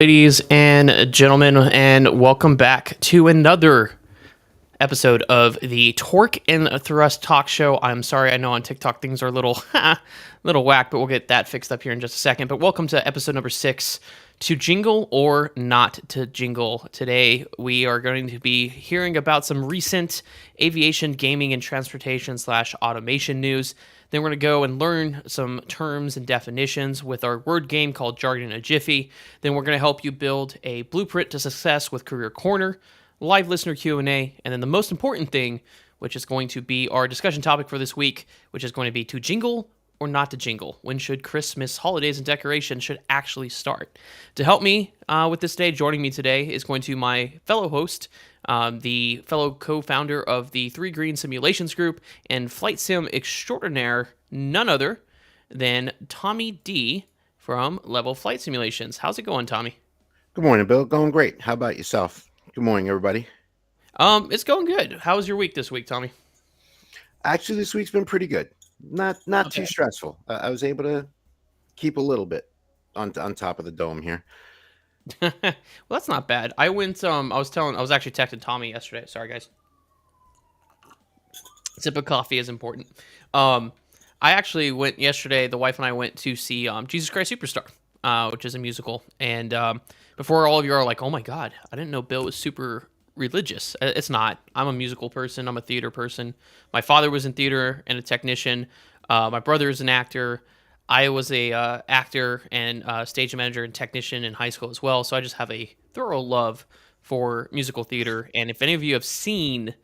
Ladies and gentlemen, and welcome back to another episode of the Torque and Thrust Talk Show. I'm sorry, I know on TikTok things are a little, little whack, but we'll get that fixed up here in just a second. But welcome to episode number 6, to jingle or not to jingle. Today we are going to be hearing about some recent aviation, gaming, and transportation / automation news. Then we're going to go and learn some terms and definitions with our word game called Jargon in a Jiffy. Then we're going to help you build a blueprint to success with Career Corner, live listener Q&A, and then the most important thing, which is going to be our discussion topic for this week, which is going to be to jingle or not to jingle. When should Christmas, holidays, and decorations should actually start? To help me with this day, joining me today is going to my fellow host, the fellow co-founder of the 3 Green Simulations Group and flight sim extraordinaire, none other than Tommy D from Level Flight Simulations. How's it going, Tommy? Good morning, Bill. Going great. How about yourself? Good morning, everybody. It's going good. How was your week this week, Tommy? Actually, this week's been pretty good. Not too stressful. I was able to keep a little bit on top of the dome here. Well, that's not bad. I went. I was actually texting Tommy yesterday. Sorry, guys. Sip of coffee is important. I actually went yesterday. The wife and I went to see Jesus Christ Superstar, which is a musical. And before all of you are like, "Oh my God, I didn't know Bill was super religious." It's not. I'm a musical person. I'm a theater person. My father was in theater and a technician. My brother is an actor. I was a actor and stage manager and technician in high school as well. So I just have a thorough love for musical theater. And if any of you have seen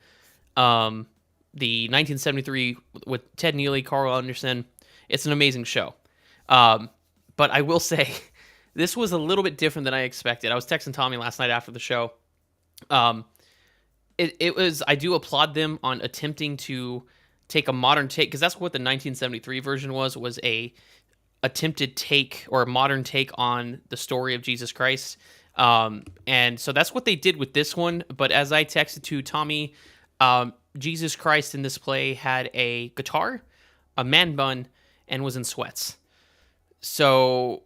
the 1973 with Ted Neely, Carl Anderson, it's an amazing show. But I will say, this was a little bit different than I expected. I was texting Tommy last night after the show. It was, I do applaud them on attempting to take a modern take, because that's what the 1973 version was a attempted take or a modern take on the story of Jesus Christ. And so that's what they did with this one. But as I texted to Tommy, Jesus Christ in this play had a guitar, a man bun, and was in sweats. So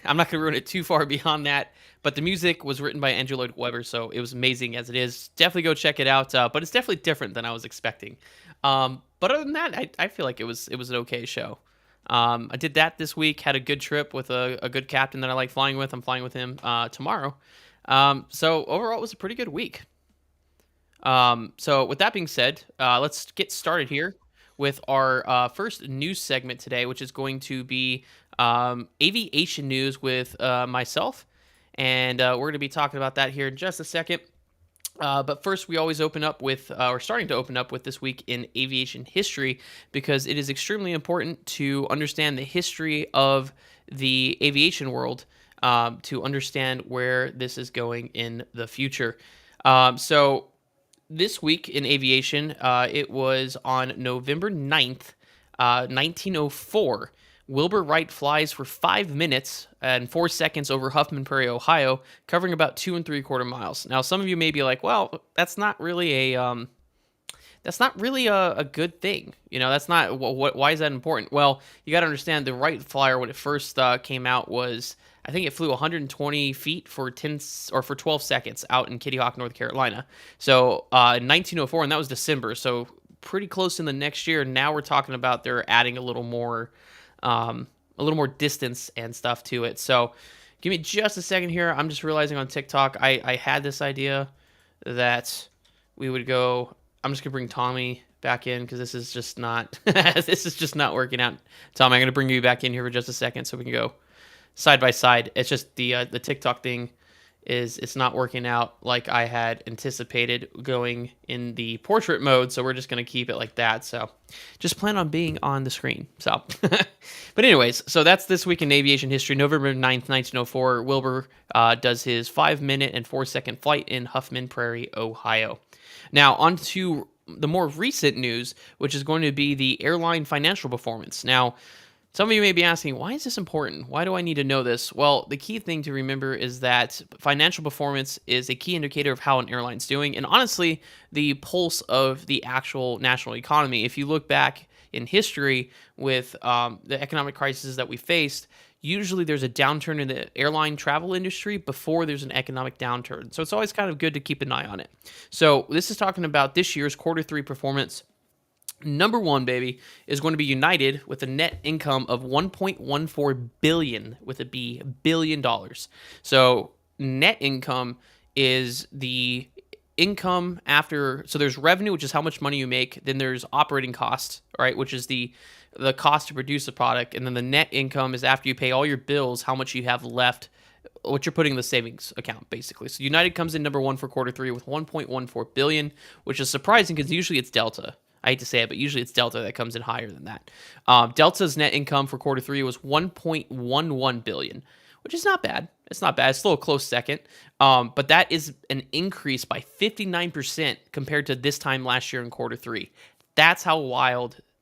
I'm not going to ruin it too far beyond that. But the music was written by Andrew Lloyd Webber, so it was amazing as it is. Definitely go check it out. But it's definitely different than I was expecting. But other than that, I feel like it was an okay show. I did that this week. Had a good trip with a good captain that I like flying with. I'm flying with him tomorrow. So overall, it was a pretty good week. So with that being said, let's get started here with our first news segment today, which is going to be aviation news with myself. And we're going to be talking about that here in just a second. But first, we always open up with, or starting to open up with this week in aviation history, because it is extremely important to understand the history of the aviation world to understand where this is going in the future. So this week in aviation, it was on November 9th, 1904. Wilbur Wright flies for 5 minutes and 4 seconds over Huffman Prairie, Ohio, covering about 2 3/4 miles. Now, some of you may be like, "Well, that's not really a good thing. You know, that's not why is that important?" Well, you got to understand the Wright flyer when it first came out was, I think it flew 120 feet for 12 seconds out in Kitty Hawk, North Carolina. So in 1904, and that was December, so pretty close in the next year. Now we're talking about they're adding a little more distance and stuff to it. So give me just a second here. I'm just realizing on TikTok, I had this idea that we would go, I'm just gonna bring Tommy back in because this is just not, this is just not working out. Tommy, I'm gonna bring you back in here for just a second so we can go side by side. It's just the TikTok thing it's not working out like I had anticipated going in the portrait mode, so we're just going to keep it like that. So just plan on being on the screen. So but anyways, so that's this week in aviation history. November 9th, 1904, Wilbur does his 5 minute and 4 second flight in Huffman Prairie, Ohio. Now on to the more recent news, which is going to be the airline financial performance. Now, some of you may be asking, why is this important? Why do I need to know this? Well, the key thing to remember is that financial performance is a key indicator of how an airline's doing, and honestly, the pulse of the actual national economy. If you look back, in history with the economic crisis that we faced, usually there's a downturn in the airline travel industry before there's an economic downturn. So it's always kind of good to keep an eye on it. So this is talking about this year's quarter three performance. Number one, baby, is going to be United with a net income of 1.14 billion with a B billion dollars. So net income is the income after, so there's revenue, which is how much money you make, then there's operating costs, right, which is the cost to produce a product, and then the net income is after you pay all your bills, how much you have left, what you're putting in the savings account, basically. So United comes in number one for quarter three with 1.14 billion, which is surprising because usually it's Delta. I hate to say it, but usually it's Delta that comes in higher than that. Delta's net income for quarter three was 1.11 billion, which is not bad. It's not bad. It's still a close second. But that is an increase by 59% compared to this time last year in quarter three. That's how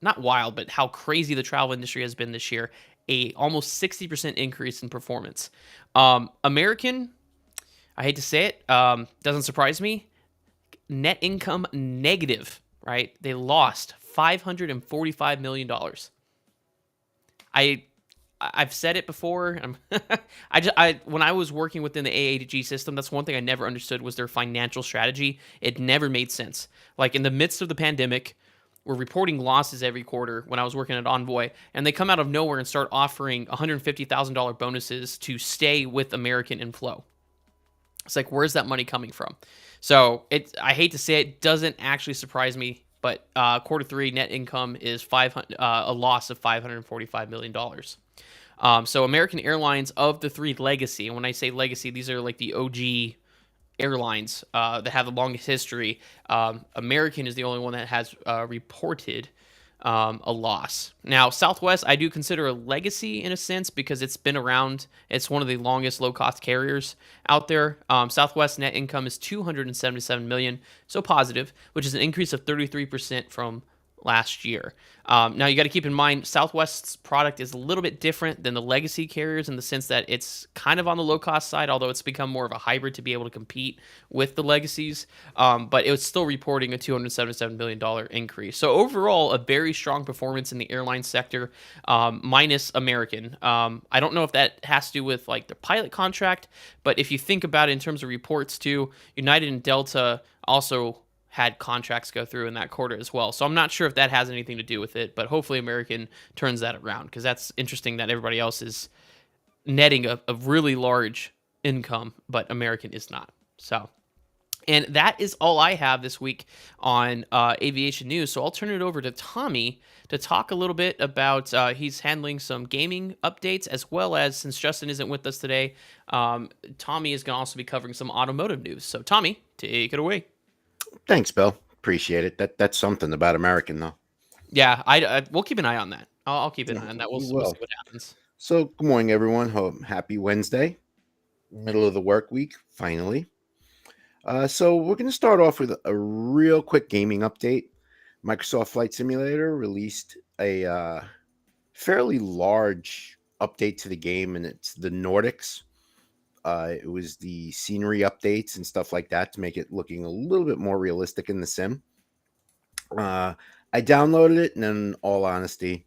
not wild, but how crazy the travel industry has been this year. A almost 60% increase in performance. American, I hate to say it, doesn't surprise me. Net income negative, right? They lost $545 million. I've said it before. When I was working within the AAG system, that's one thing I never understood was their financial strategy. It never made sense. Like in the midst of the pandemic, we're reporting losses every quarter when I was working at Envoy, and they come out of nowhere and start offering $150,000 bonuses to stay with American and Flow. It's like, where's that money coming from? So I hate to say it, doesn't actually surprise me, but quarter three net income is a loss of $545 million. So American Airlines, of the three legacy, and when I say legacy, these are like the OG airlines that have the longest history. American is the only one that has reported a loss. Now, Southwest, I do consider a legacy in a sense because it's been around. It's one of the longest low-cost carriers out there. Southwest net income is $277 million, so positive, which is an increase of 33% from last year. Now, you got to keep in mind, Southwest's product is a little bit different than the legacy carriers in the sense that it's kind of on the low-cost side, although it's become more of a hybrid to be able to compete with the legacies. But it was still reporting a $277 million increase. So overall, a very strong performance in the airline sector, minus American. I don't know if that has to do with like the pilot contract, but if you think about it in terms of reports too, United and Delta also had contracts go through in that quarter as well. So I'm not sure if that has anything to do with it, but hopefully American turns that around because that's interesting that everybody else is netting a really large income, but American is not. So, and that is all I have this week on aviation news. So I'll turn it over to Tommy to talk a little bit about, he's handling some gaming updates as well as, since Justin isn't with us today, Tommy is going to also be covering some automotive news. So Tommy, take it away. Thanks, Bill. Appreciate it. That's something about American, though. Yeah, we'll keep an eye on that. I'll keep an eye on that. We'll see what happens. So, good morning, everyone. Happy Wednesday, middle of the work week, finally. So, we're going to start off with a real quick gaming update. Microsoft Flight Simulator released a fairly large update to the game, and it's the Nordics. It was the scenery updates and stuff like that to make it looking a little bit more realistic in the sim. I downloaded it, and in all honesty,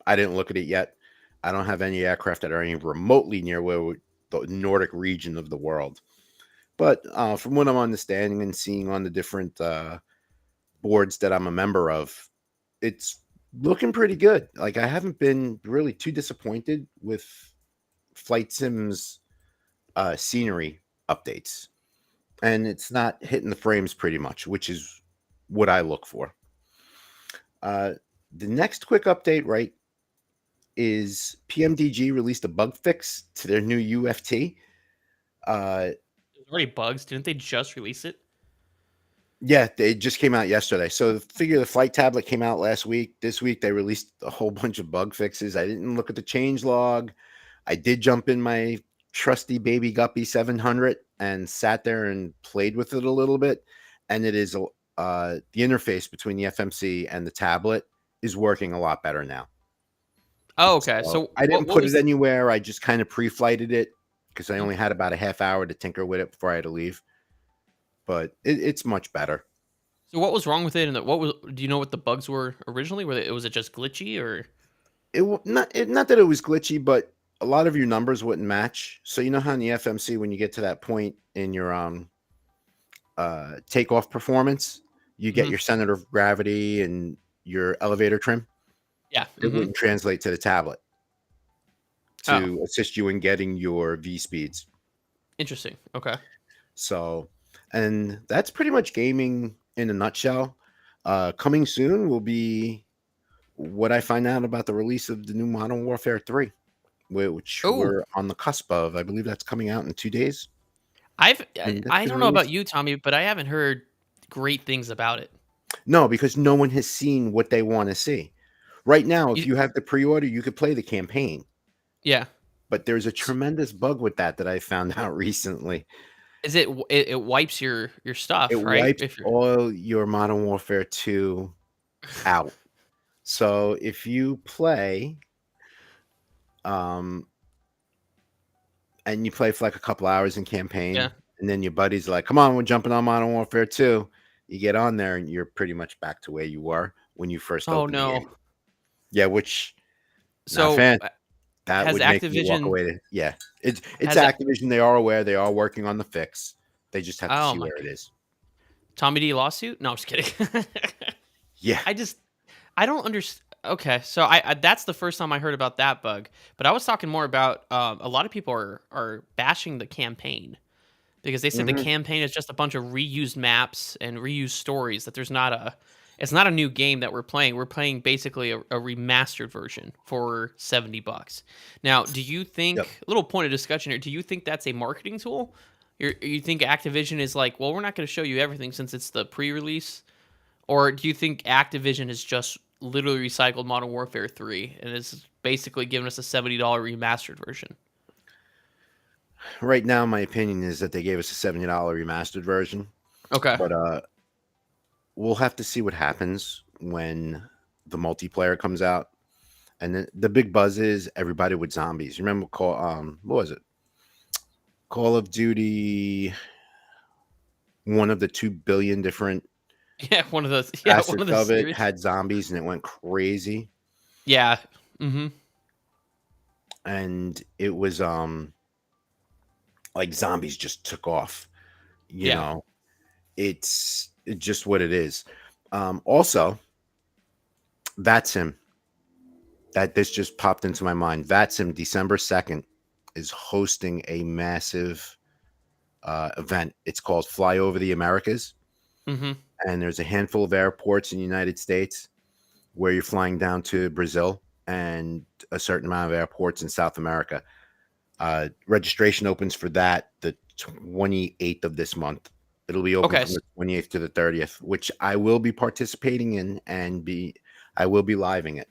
I didn't look at it yet. I don't have any aircraft that are any remotely near the Nordic region of the world. But from what I'm understanding and seeing on the different boards that I'm a member of, it's looking pretty good. Like, I haven't been really too disappointed with Flight Sim's scenery updates, and it's not hitting the frames pretty much, which is what I look for. The next quick update, right, is PMDG released a bug fix to their new UFT. There's already bugs. Didn't they just release it? Yeah, it just came out yesterday. So the flight tablet came out last week. This week they released a whole bunch of bug fixes. I didn't look at the change log. I did jump in my trusty baby Guppy 700 and sat there and played with it a little bit. And it is the interface between the FMC and the tablet is working a lot better now. Oh, okay. So I didn't put it anywhere. I just kind of pre-flighted it because I only had about a half hour to tinker with it before I had to leave. But it's much better. So what was wrong with it, and what was? Do you know what the bugs were originally? Was it just glitchy or? Not that it was glitchy, but a lot of your numbers wouldn't match. So you know how in the FMC when you get to that point in your takeoff performance, you get Mhm. your center of gravity and your elevator trim. Yeah. It Mhm. wouldn't translate to the tablet Oh, to assist you in getting your V speeds. interesting. Okay. So, and that's pretty much gaming in a nutshell. Coming soon will be what I find out about the release of the new Modern Warfare 3, which Oh, we're on the cusp of. I believe that's coming out in 2 days, and that's I been don't know about released. you, Tommy, but I haven't heard great things about it. No, because no one has seen what they want to see. Right now, if You, you have the pre-order, you could play the campaign, yeah. but there's a S- tremendous bug with that I found out recently. Is it, it wipes your It stuff, right? wipes If you're all your Modern Warfare 2 out. So if you play, um, and you play for like a couple hours in yeah. campaign, and then your buddy's like, "Come on, we're jumping on Modern Warfare 2." You get on there, and you're pretty much back to where you were when you first Oh opened the no. game. Yeah, which not a So fan. That has would make me walk Activision away. Yeah, it's has a, Activision. They are aware. They are working on the fix. They just have to oh see my where it god. is. Tommy D lawsuit? No, I'm just kidding. Yeah. I just I don't understand. Okay, so that's the first time I heard about that bug, but I was talking more about a lot of people are bashing the campaign because they said the Hmm. campaign is just a bunch of reused maps and reused stories. That there's not a it's not a new game that we're playing. We're playing basically a remastered version for $70. Now, do you Yep. think, little point of discussion here? Do you think that's a marketing tool? You think Activision is like, well, we're not going to show you everything since it's the pre-release, or do you think Activision is just literally recycled Modern Warfare 3 and is basically giving us a $70 remastered version? Right now, my opinion is that they gave us a $70 remastered version, Okay. but we'll have to see what happens when the multiplayer comes out. And the big buzz is everybody with zombies. Remember, what was it? Call of Duty. One of the 2 billion different Yeah, one of those. Yeah, one of facets the of it series. had zombies, and it went crazy. Yeah. Mhm. And it was like zombies just took off. You Yeah. know, it's just what it is. Also, that's him. That this just popped into my mind. That's him. December 2nd is hosting a massive event. It's called Fly Over the Americas, Mhm. and there's a handful of airports in the United States where you're flying down to Brazil and a certain amount of airports in South America. Registration opens for that the 28th of this month. It'll be open Okay. from the 28th to the 30th, which I will be participating in and be I will be living it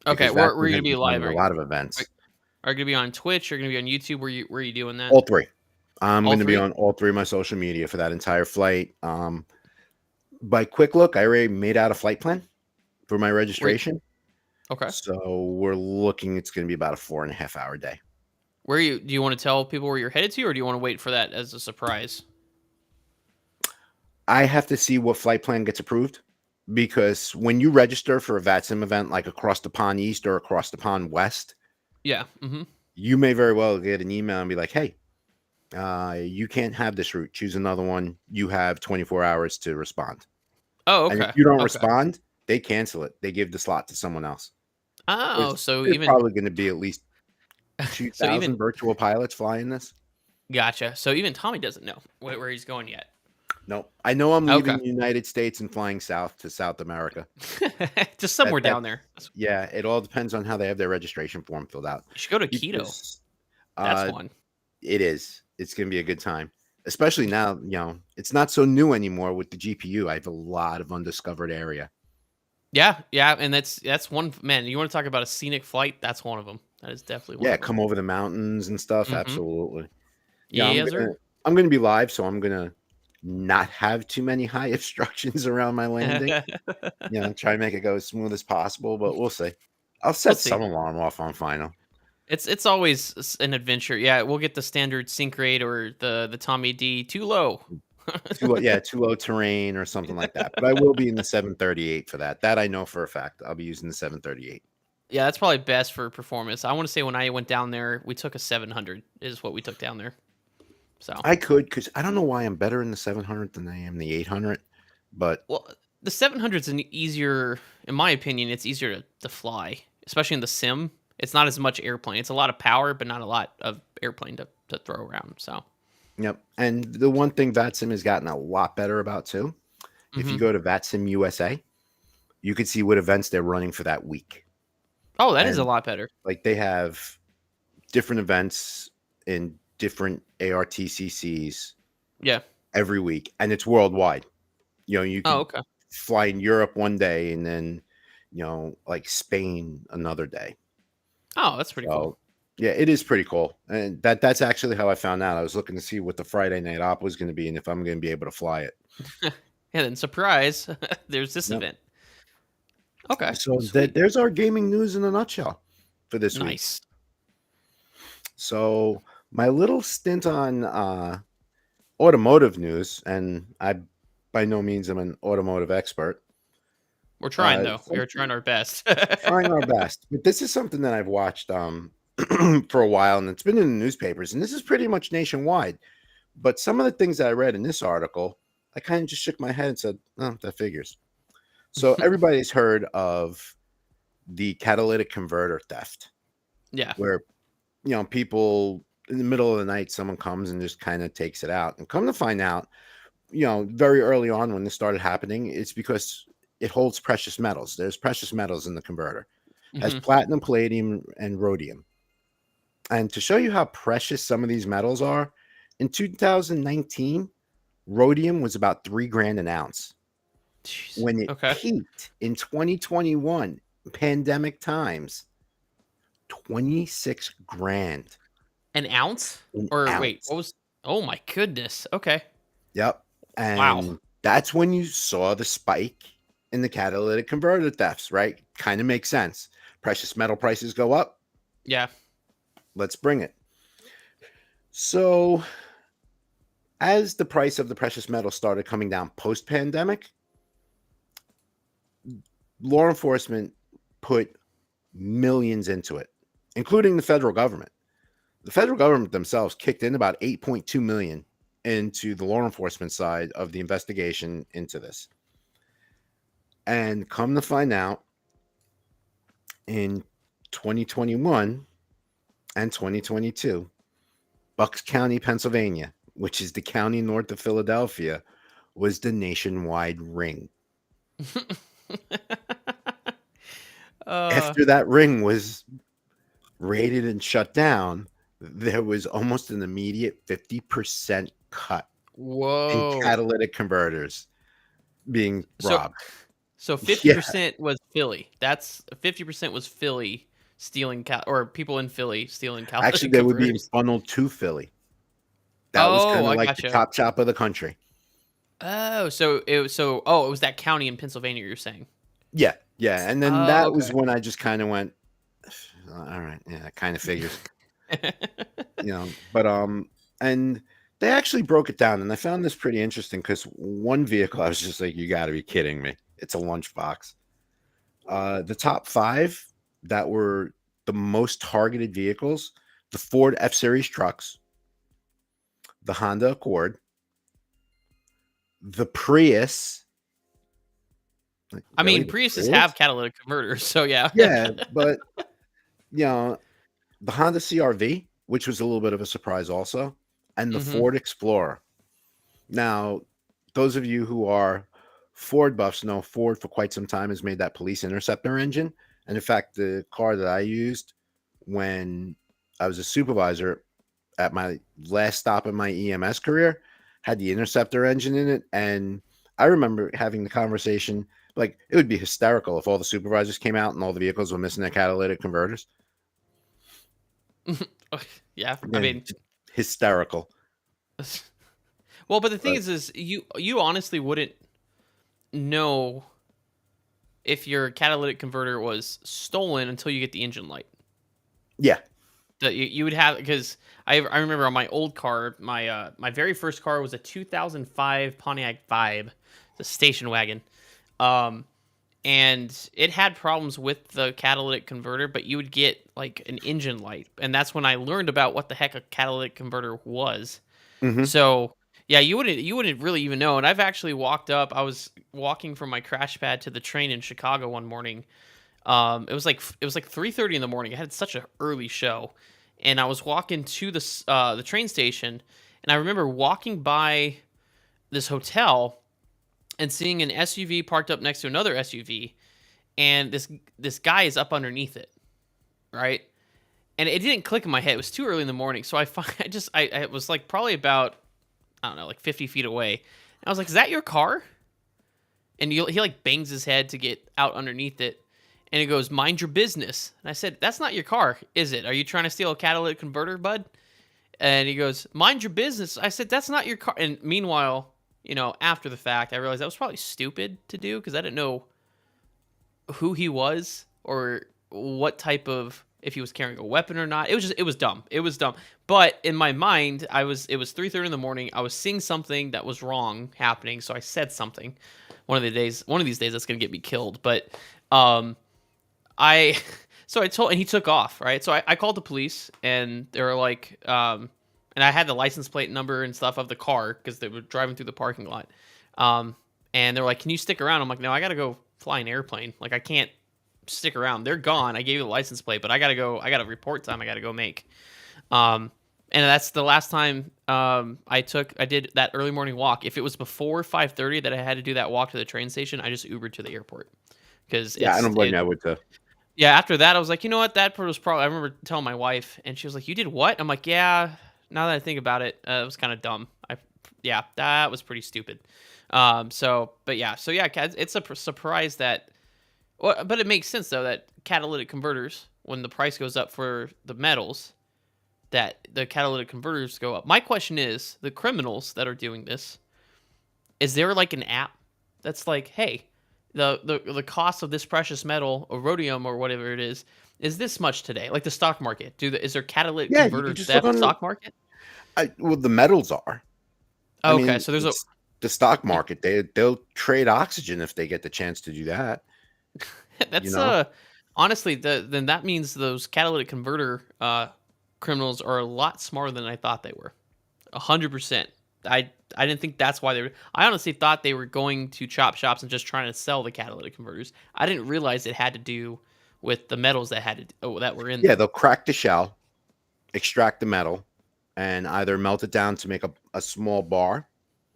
Okay. because Where are Vacuum you has gonna be been live? running a lot of Are, events. are you gonna be on Twitch? Or are you gonna be on YouTube? Where you doing that? All three. I'm All going to be three? on all three of my social media for that entire flight. By quick look, I already made out a flight plan for my Where? registration. Okay. So we're looking, it's going to be about a 4.5 hour day. Where you? Do you want to tell people where you're headed to, or do you want to wait for that as a surprise? I have to see what flight plan gets approved because when you register for a VATSIM event like across the pond east or across the pond west, Yeah. Mhm. you may very well get an email and be like, hey, you can't have this route. Choose another one. You have 24 hours to respond. Oh, And if okay. you don't Okay. respond, they cancel it. They give the slot to someone else. Oh, so There's even probably going to be at least so 2,000 even virtual pilots flying this. gotcha. So even Tommy doesn't know where he's going yet. No, I know I'm Okay. leaving the United States and flying south to South America. Just somewhere down That's there. yeah. It all depends on how they have their registration form filled out You should go to Keto. because That's uh, one. it is. It's going to be a good time, especially now. It's not so new anymore with the GPU. I have a lot of undiscovered area. Yeah, yeah, and that's one, man. You want to talk about a scenic flight? That's one of them. That is definitely one Yeah, of them. come over the mountains and stuff. Mm-hmm. Absolutely. Yeah, I'm Yes, gonna sir. I'm gonna be live, so I'm gonna not have too many high obstructions around my landing. Try to make it go as smooth as possible, but we'll see. I'll We'll set see. some alarm off on final. It's always an adventure. Yeah, we'll get the standard sync rate or the Tommy D too low. too low terrain or something like that. But I will be in the 738 for that. That I know for a fact. I'll be using the 738. Yeah, that's probably best for performance. I want to say when I went down there, we took a 700 is what we took down there. So, I could, because I don't know why I'm better in the 700 than I am the 800, but well, the 700 is an easier, in my opinion, it's easier to fly, especially in the sim. It's not as much airplane. It's a lot of power, but not a lot of airplane to throw around. So, yep. And the one thing VATSIM has gotten a lot better about too, if you hmm go to VATSIM USA, you could see what events they're running for that week. oh, that is a And lot better. like they have different events in different ARTCCs Yeah. every week, and it's worldwide. You Oh, could okay. fly in Europe one day and then, like Spain another day. Oh, that's pretty cool. So yeah, it is pretty cool. And that's actually how I found out. I was looking to see what the Friday night op was going to be and if I'm going to be able to fly it. And then surprise, there's this Yep. event. Okay, So sweet, there's our gaming news in a nutshell for this week. nice. So my little stint on automotive news, and I by no means am an automotive expert. We're trying though. We are trying Something our best. trying our best, but this is something that I've watched for a while, and it's been in the newspapers, and this is pretty much nationwide. But some of the things that I read in this article, I kind of just shook my head and said, "Oh, that figures." So everybody's heard of the catalytic converter theft, Yeah. where people in the middle of the night, someone comes and just kind of takes it out. And come to find out, very early on when this started happening, it's because it holds precious metals. There's precious metals in the converter. It has hmm platinum, palladium, and rhodium. And to show you how precious some of these metals are, in 2019, rhodium was about 3 grand an ounce. Jeez. When it Okay. peaked in 2021, pandemic times, 26 grand An ounce? an Or wait, ounce. what was? Oh my goodness. Okay. Yep. Wow. And that's when you saw the spike in the catalytic converter thefts, right? Kind of makes sense. Precious metal prices go up. Yeah. Let's bring it. So, as the price of the precious metal started coming down post pandemic, law enforcement put millions into it, including the federal government. The federal government themselves kicked in about 8.2 million into the law enforcement side of the investigation into this. And come to find out, in 2021 and 2022, Bucks County, Pennsylvania, which is the county north of Philadelphia, was the nationwide ring. uh. After that ring was raided and shut down, there was almost an immediate 50% cut in Whoa. catalytic converters being So robbed. so Yeah, 50% was Philly. That's 50% was Philly stealing or people in Philly stealing actually, catalytic they were being converters. funneled to Philly. That was Oh, kind of I like the gotcha. chop shop of the country. Oh, so it was that county in Pennsylvania you're saying. Yeah, yeah. And then Oh, that was okay. when I just kind of went, all right, yeah, that kind of figures, But and they actually broke it down, and I found this pretty interesting because one vehicle, I was just like, you got to be kidding me! It's a lunchbox. The top five that were the most targeted vehicles: the Ford F Series trucks, the Honda Accord, the Prius. Like, I really, mean, the Priuses have Prius? catalytic converters, so yeah. Yeah, but you know, the Honda CRV, which was a little bit of a surprise also, and the Mhm. Ford Explorer. Now, those of you who are Ford buffs know Ford for quite some time has made that police interceptor engine. And in fact, the car that I used when I was a supervisor at my last stop in my EMS career had the interceptor engine in it. And I remember having the conversation like it would be hysterical if all the supervisors came out and all the vehicles were missing their catalytic converters. Yeah, I Yeah, mean, hysterical. well, but the thing But is you honestly wouldn't know if your catalytic converter was stolen until you get the engine light. yeah, You would have, because I remember on my old car, my very first car was a 2005 Pontiac Vibe, the station wagon. Um, and it had problems with the catalytic converter, but you would get like an engine light, and that's when I learned about what the heck a catalytic converter was. Hmm. So yeah, you wouldn't really even know. And I've actually walked up. I was walking from my crash pad to the train in Chicago one morning. It was like 3:30 in the morning. I had such an early show, and I was walking to the train station, and I remember walking by this hotel and seeing an SUV parked up next to another SUV, and this guy is up underneath it, right? And it didn't click in my head. It was too early in the morning, so I was like probably about, I don't know, like 50 feet away. And I was like, "Is that your car?" And he like bangs his head to get out underneath it, and he goes, "Mind your business." And I said, "That's not your car, is it? Are you trying to steal a catalytic converter, bud?" And he goes, "Mind your business." I said, "That's not your car." And meanwhile, after the fact, I realized that was probably stupid to do, because I didn't know who he was, or what type of, if he was carrying a weapon or not. It was dumb. It was dumb. But in my mind, it was 3:30 in the morning. I was seeing something that was wrong happening, so I said something. One of these days that's going to get me killed. But um I so I told, and he took off, right? So I called the police, and they were like, and I had the license plate number and stuff of the car, because they were driving through the parking lot. Um, and they're like, "Can you stick around?" I'm like, "No, I gotta go fly an airplane. Like, I can't stick around. They're gone. I gave you the license plate, but I gotta go. I got a report time. I gotta go make." Um, and that's the last time I did that early morning walk. If it was before 5:30 that I had to do that walk to the train station, I just Ubered to the airport, because Yeah, I don't blame you. I would too. yeah, after that, I was like, you know what? That was probably. I remember telling my wife, and she was like, "You did what?" I'm like, "Yeah." Now that I think about it, it was kind of dumb. Yeah, that was pretty stupid. So yeah, it's a surprise that. Well, but it makes sense though that catalytic converters, when the price goes up for the metals, that the catalytic converters go up. My question is, the criminals that are doing this, is there like an app that's like, "Hey, the cost of this precious metal or rhodium or whatever it is this much today?" Like the stock market. Is there catalytic Yeah, you can converter just look theft on. stock market? Well, the metals are. I Okay, mean, so there's a it's the stock market. They'll trade oxygen if they get the chance to do that. You that's know. honestly, then that means those catalytic converter criminals are a lot smarter than I thought they were. 100%. I didn't think that's why they were. I honestly thought they were going to chop shops and just trying to sell the catalytic converters. I didn't realize it had to do with the metals that were in Yeah, them. they'll crack the shell, extract the metal, and either melt it down to make a small bar,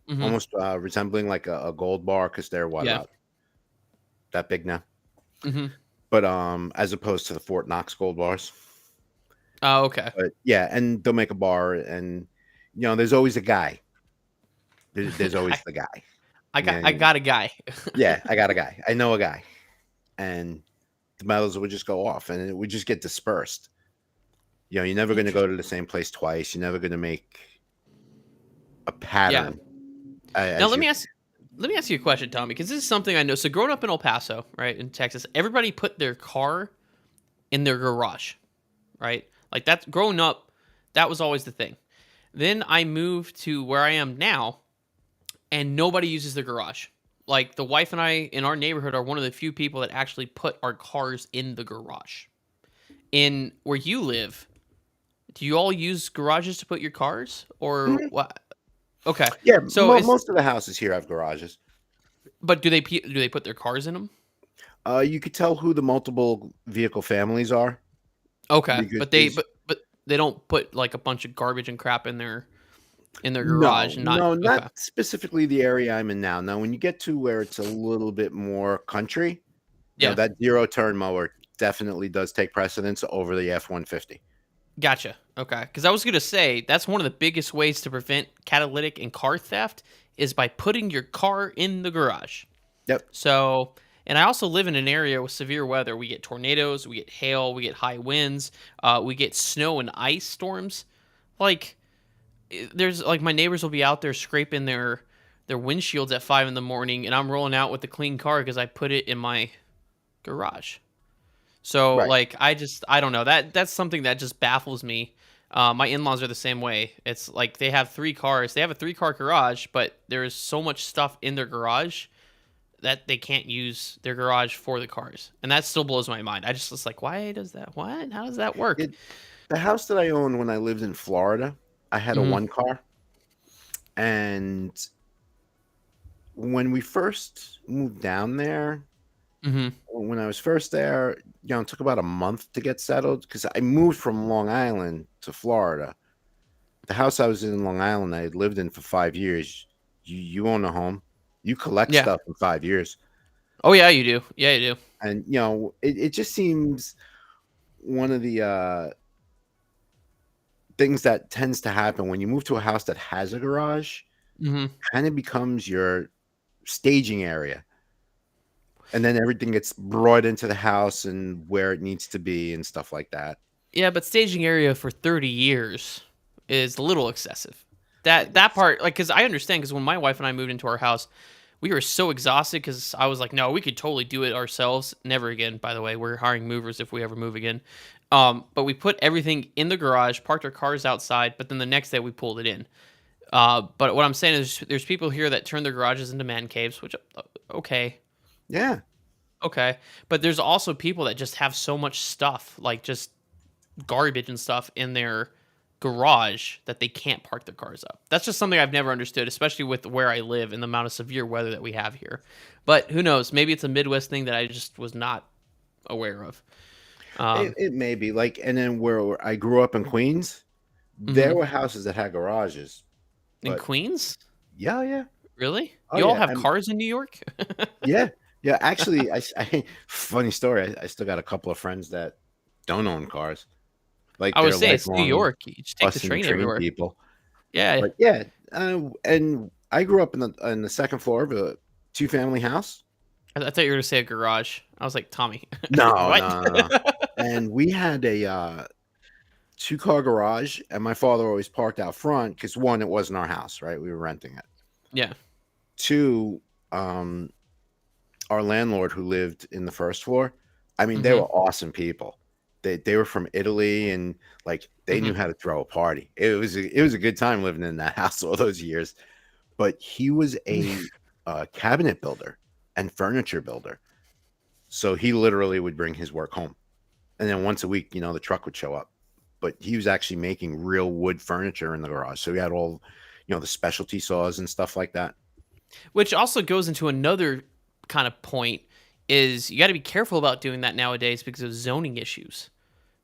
Hmm. almost resembling like a gold bar, because they're what, Yeah. about that big now. Hmm. But as opposed to the Fort Knox gold bars. Oh, okay. But yeah, and they'll make a bar, and there's always a guy. There's I, always the guy. I And got a guy. yeah, I got a guy. I know a guy, and the metals would just go off, and it would just get dispersed. You're never going to go to the Interesting. same place twice. You're never going to make a Yeah. pattern Now as you. let me ask you a question, Tommy, because this is something I know. So growing up in El Paso, right, in Texas, everybody put their car in their garage, right? Like that's growing up, that was always the thing. Then I moved to where I am now, and nobody uses the garage. Like the wife and I in our neighborhood are one of the few people that actually put our cars in the garage. In where you live, do you all use garages to put your cars, or Mhm. what? Okay. Yeah, So is most of the houses here have garages. but do they put their cars in them? You could tell who the multiple vehicle families are Okay, because but there's but they don't put like a bunch of garbage and crap in their garage, no, and not no, not okay. specifically the area I'm in now. Now, when you get to where it's a little bit more country, Yeah, that zero turn mower definitely does take precedence over the F-150. gotcha. Okay, because I was gonna say that's one of the biggest ways to prevent catalytic and car theft is by putting your car in the garage. Yep. So, and I also live in an area with severe weather. We get tornadoes, we get hail, we get high winds, we get snow and ice storms. Like, there's like my neighbors will be out there scraping their windshields at 5 in the morning, and I'm rolling out with a clean car because I put it in my garage. So Right. like I don't know. That's something that just baffles me. My in-laws are the same way. It's like they have 3 cars. They have a 3-car garage, but there is so much stuff in their garage that they can't use their garage for the cars. And that still blows my mind. I just was like, why does that? What? How does that work? It, the house that I owned when I lived in Florida, I had a Mhm. one car, and when we first moved down there, Mhm. when I was first there, it took about a month to get settled because I moved from Long Island to Florida. The house I was in Long Island, I had lived in for 5 years. You own a home, you collect Yeah. stuff in 5 years, Oh yeah, you do. Yeah, you do. and it just seems one of the things that tends to happen when you move to a house that has a garage, Mhm. kind of becomes your staging area, and then everything gets brought into the house and where it needs to be and stuff like that. Yeah, but staging area for 30 years is a little excessive. That It's part, like, because I understand, because when my wife and I moved into our house, we were so exhausted because I was like, no, we could totally do it ourselves. Never again, by the way. We're hiring movers if we ever move again. But we put everything in the garage, parked our cars outside, but then the next day we pulled it in. But what I'm saying is, there's people here that turn their garages into man caves, which okay, yeah, okay. But there's also people that just have so much stuff, like just garbage and stuff in their garage that they can't park their cars up. That's just something I've never understood, especially with where I live and the amount of severe weather that we have here. But who knows? Maybe it's a Midwest thing that I just was not aware of. it, Um, it may be like, and then where I grew up in Queens, there mhm. were houses that had garages, In but Queens, yeah, yeah, really? oh You all yeah, have and cars in New York? yeah, yeah. Actually, funny story. I still got a couple of friends that don't own cars. Like I would they're say it's New lifelong York. You just take the bus and train train everywhere. people. Yeah. But yeah, and I grew up in the second floor of a two-family house. I thought you were gonna say a garage. I was like, Tommy, No, what? no, no, no. And we had a two-car garage, and my father always parked out front because one, it wasn't our house, right? We were renting it. Yeah. Two, um, our landlord who lived in the first floor, I mean, they Hmm. were awesome people. They were from Italy and like they Hmm. knew how to throw a party. It was a good time living in that house all those years. But he was a cabinet builder and furniture builder. So he literally would bring his work home. And then once a week, the truck would show up. But he was actually making real wood furniture in the garage. So he had all, the specialty saws and stuff like that. Which also goes into another kind of point is you got to be careful about doing that nowadays because of zoning issues.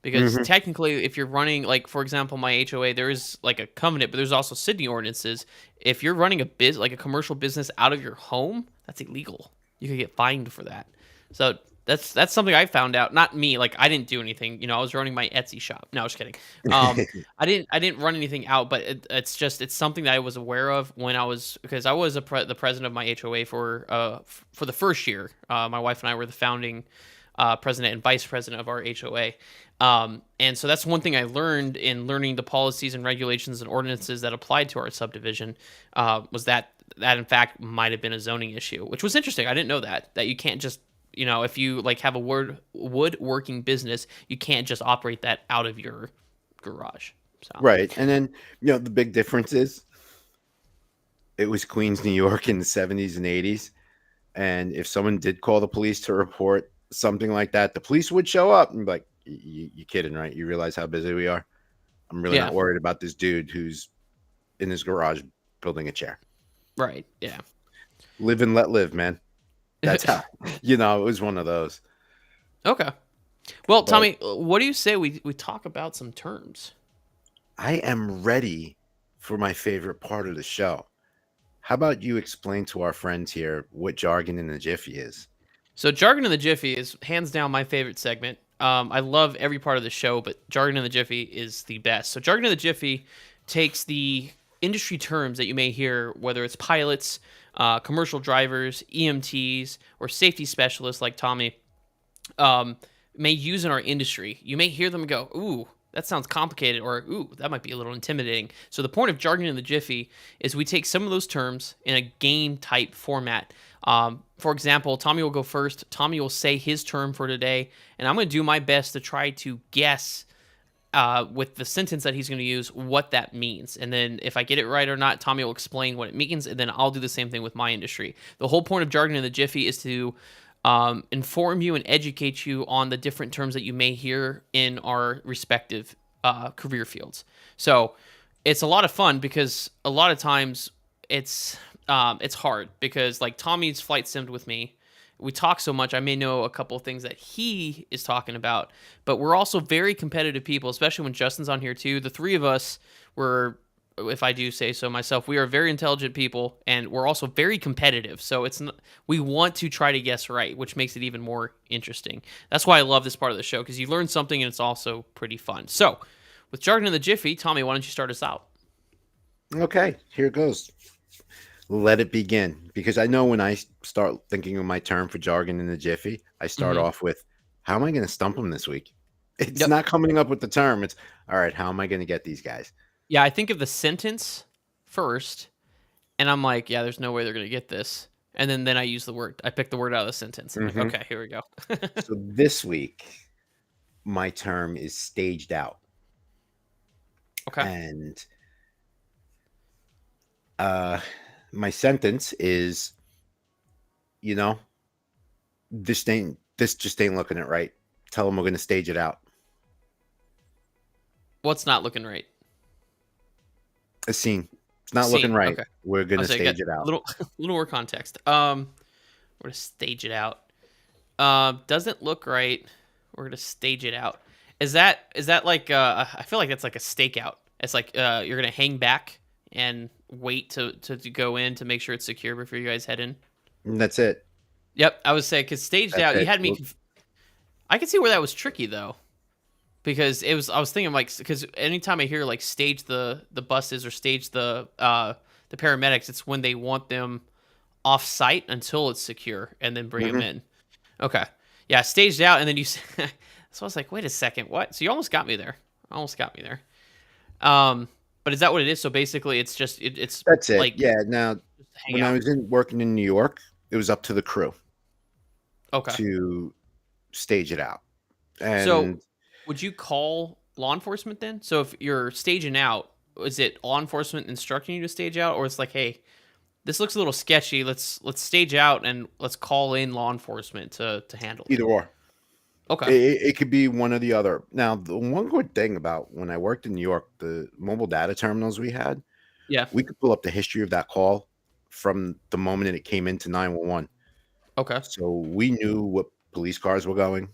Because Hmm. technically, if you're running, like for example, my HOA, there is like a covenant, but there's also city ordinances. If you're running like a commercial business out of your home, that's illegal. You could get fined for that. So that's something I found out. Not me, like I didn't do anything. I was running my Etsy shop. No, I was kidding. I didn't run anything out, but it's something that I was aware of when I was because I was the president of my HOA for the first year. My wife and I were the founding president and vice president of our HOA. And so that's one thing I learned in learning the policies and regulations and ordinances that applied to our subdivision was that in fact might have been a zoning issue, which was interesting. I didn't know that you can't just if you like have a woodworking business, you can't just operate that out of your garage. So Right. And then, the big difference is it was Queens, New York in the 70s and 80s. And if someone did call the police to report something like that, the police would show up and be like, you kidding, right? You realize how busy we are? I'm really yeah, not worried about this dude who's in his garage building a chair. right, yeah. Live and let live, man. That's how, it was one of those. Okay. Well, But Tommy, what do you say we talk about some terms? I am ready for my favorite part of the show. How about you explain to our friends here what jargon in the jiffy is? So Jargon in the Jiffy is hands down my favorite segment. I love every part of the show, but Jargon in the Jiffy is the best. So Jargon in the Jiffy takes the industry terms that you may hear, whether it's pilots, commercial drivers, EMTs, or safety specialists like Tommy, um, may use in our industry. You may hear them go, "Ooh." that sounds complicated, or ooh, that might be a little intimidating. So the point of jargon in the Jiffy is we take some of those terms in a game type format. For example, Tommy will go first. Tommy will say his term for today, and I'm going to do my best to try to guess with the sentence that he's going to use what that means. And then if I get it right or not, Tommy will explain what it means, and then I'll do the same thing with my industry. The whole point of jargon in the Jiffy is to inform you and educate you on the different terms that you may hear in our respective career fields. So it's a lot of fun because a lot of times it's hard because like Tommy's flight simmed with me. We talk so much, I may know a couple of things that he is talking about, but we're also very competitive people, especially when Justin's on here too. The three of us were, if I do say so myself, we are very intelligent people, and we're also very competitive. So we want to try to guess right, which makes it even more interesting. That's why I love this part of the show, because you learn something and it's also pretty fun. So with jargon in the Jiffy, Tommy, why don't you start us out? Okay, here goes. Let it begin. Because I know when I start thinking of my term for jargon in the Jiffy, I start Hmm. off with, how am I going to stump them this week? It's Yep. not coming up with the term. It's, all right, how am I going to get these guys? Yeah, I think of the sentence first, and I'm like, yeah, there's no way they're gonna get this. And then I use the word. I pick the word out of the sentence. I'm like, Hmm. okay, here we go. So this week, my term is staged out. Okay. And uh, my sentence is, you know, this just ain't looking it right. Tell them we're going to stage it out. What's not looking right? A scene. It's not looking Scene. right. Okay. We're going I'll to say I got stage it a out. little little more context. We're gonna stage it out. Doesn't look right. We're gonna stage it out. Is that like I feel like that's like a stakeout. It's like you're gonna hang back and wait to go in to make sure it's secure before you guys head in. And that's it. Yep, I would say because staged That's out, you it. had me. I can see where that was tricky though, because it was. I was thinking like because anytime I hear like stage the buses or stage the paramedics, it's when they want them off site until it's secure and then bring them Mhm. in. Okay, yeah, staged out, and then you. So I was like, wait a second, what? So you almost got me there. Almost got me there. But is that what it is? So basically, it's just it's That's it. like Yeah. Now, just hang when I out. was working in New York, it was up to the crew Okay. to stage it out. So, And would you call law enforcement then? So if you're staging out, is it law enforcement instructing you to stage out, or it's like, hey, this looks a little sketchy. Let's stage out and let's call in law enforcement to handle it. either or. Okay. It could be one or the other. Now, the one good thing about when I worked in New York, the mobile data terminals we had, Yeah. we could pull up the history of that call from the moment that it came into 911. Okay. So we knew what police cars were going.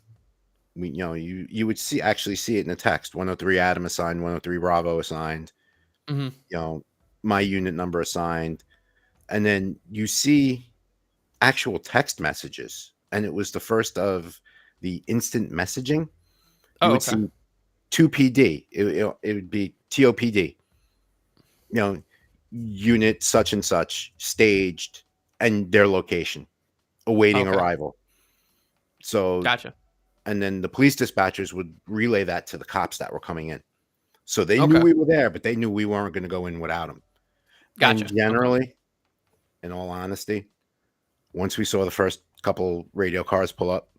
You would actually see it in the text. 103 Adam assigned, 103 Bravo assigned, Hmm. you know, my unit number assigned. And then you see actual text messages. And it was the first of the instant messaging. You Oh, would okay. see 2PD. It would be TOPD, unit such and such, staged, and their location, awaiting Okay. arrival. So, Gotcha. and then the police dispatchers would relay that to the cops that were coming in. So they knew Okay. we were there, but they knew we weren't going to go in without them. And Gotcha. Okay. generally, in all honesty, once we saw the first couple radio cars pull up,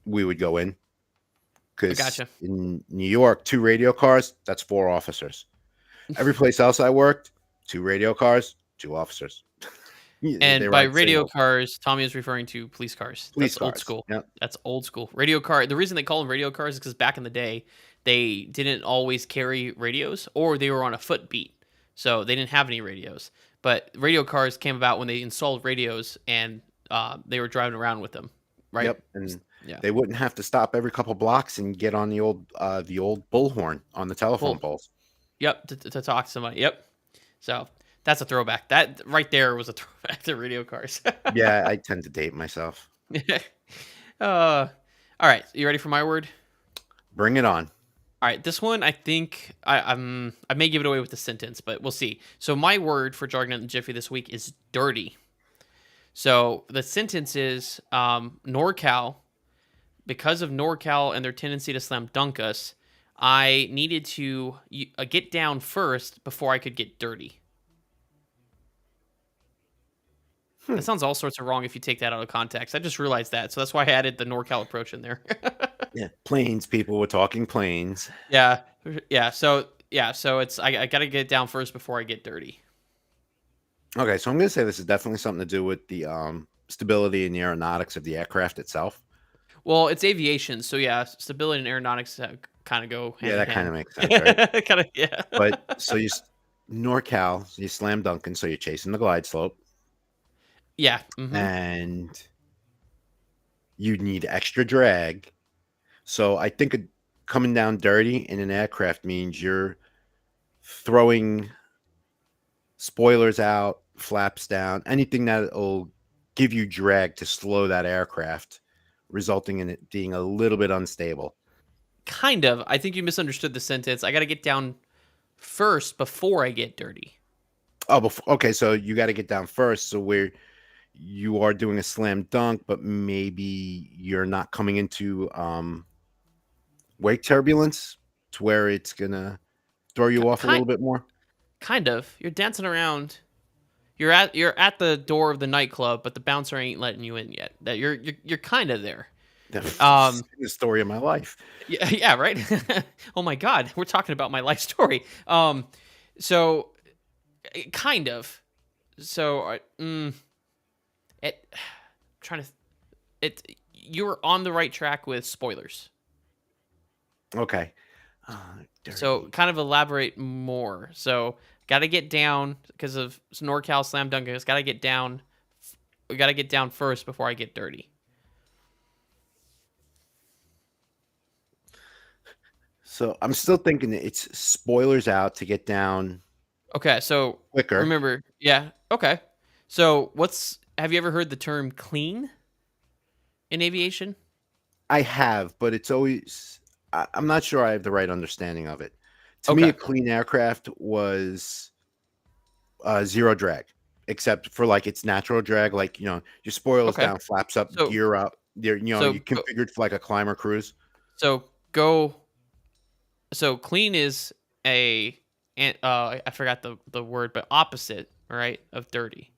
we would go in I because gotcha. in New York, 2 radio cars, that's 4 officers. Every place else I worked, 2 radio cars, 2 officers. Yeah, they And by ride radio single. cars, Tommy is referring to police cars. Police That's old cars. school. Yep. That's old school. Radio car. The reason they call them radio cars is because back in the day, they didn't always carry radios, or they were on a foot beat, so they didn't have any radios. But radio cars came about when they installed radios and they were driving around with them, right? Yep. And Yeah. they wouldn't have to stop every couple blocks and get on the old bullhorn on the telephone Bull. poles. Yep. To talk to somebody. Yep. So that's a throwback. That right there was a throwback to radio cars. Yeah, I tend to date myself. All right. You ready for my word? Bring it on. All right, this one I think I may give it away with the sentence, but we'll see. So my word for jargon and Jiffy this week is dirty. So the sentence is NorCal, because of NorCal and their tendency to slam dunk us. I needed to get down first before I could get dirty. That Hmm. sounds all sorts of wrong if you take that out of context. I just realized that, so that's why I added the NorCal approach in there. Yeah, planes. People were talking planes. Yeah, so it's I gotta get down first before I get dirty. Okay, so I'm going to say this is definitely something to do with the stability and the aeronautics of the aircraft itself. Well, it's aviation, so yeah, stability and aeronautics kind of go Yeah, hand in that kind hand. of makes sense, right? Kind of, yeah. But so NorCal, so you slam dunking, so you're chasing the glide slope, Yeah. Mm-hmm. and you need extra drag. So I think coming down dirty in an aircraft means you're throwing spoilers out, flaps down, anything that'll give you drag to slow that aircraft, resulting in it being a little bit unstable. Kind of. I think you misunderstood the sentence. I got to get down first before I get dirty. Oh, okay. So you got to get down first. So where you are doing a slam dunk, but maybe you're not coming into wake turbulence to where it's gonna throw you off a Kind little bit more. kind of. You're dancing around. You're at the door of the nightclub, but the bouncer ain't letting you in yet. That you're kind of there. This is Um. the story of my life. Yeah. Yeah. Right. Oh my God, we're talking about my life story. So kind of. So it. Trying to. You're on the right track with spoilers. Okay. So Dirty. kind of elaborate more. So got to get down because of NorCal slam dunking. Got to get down. We got to get down first before I get dirty. So I'm still thinking that it's spoilers out to get down Okay, so quicker. remember, yeah, okay. So have you ever heard the term clean in aviation? I have, but it's always I'm not sure I have the right understanding of it. To me, a Okay, clean aircraft was zero drag, except for like its natural drag, like your spoilers okay. down, flaps up, So gear up. You so configured for like a climber cruise. so go. So clean is I forgot the word, but opposite, right, of dirty.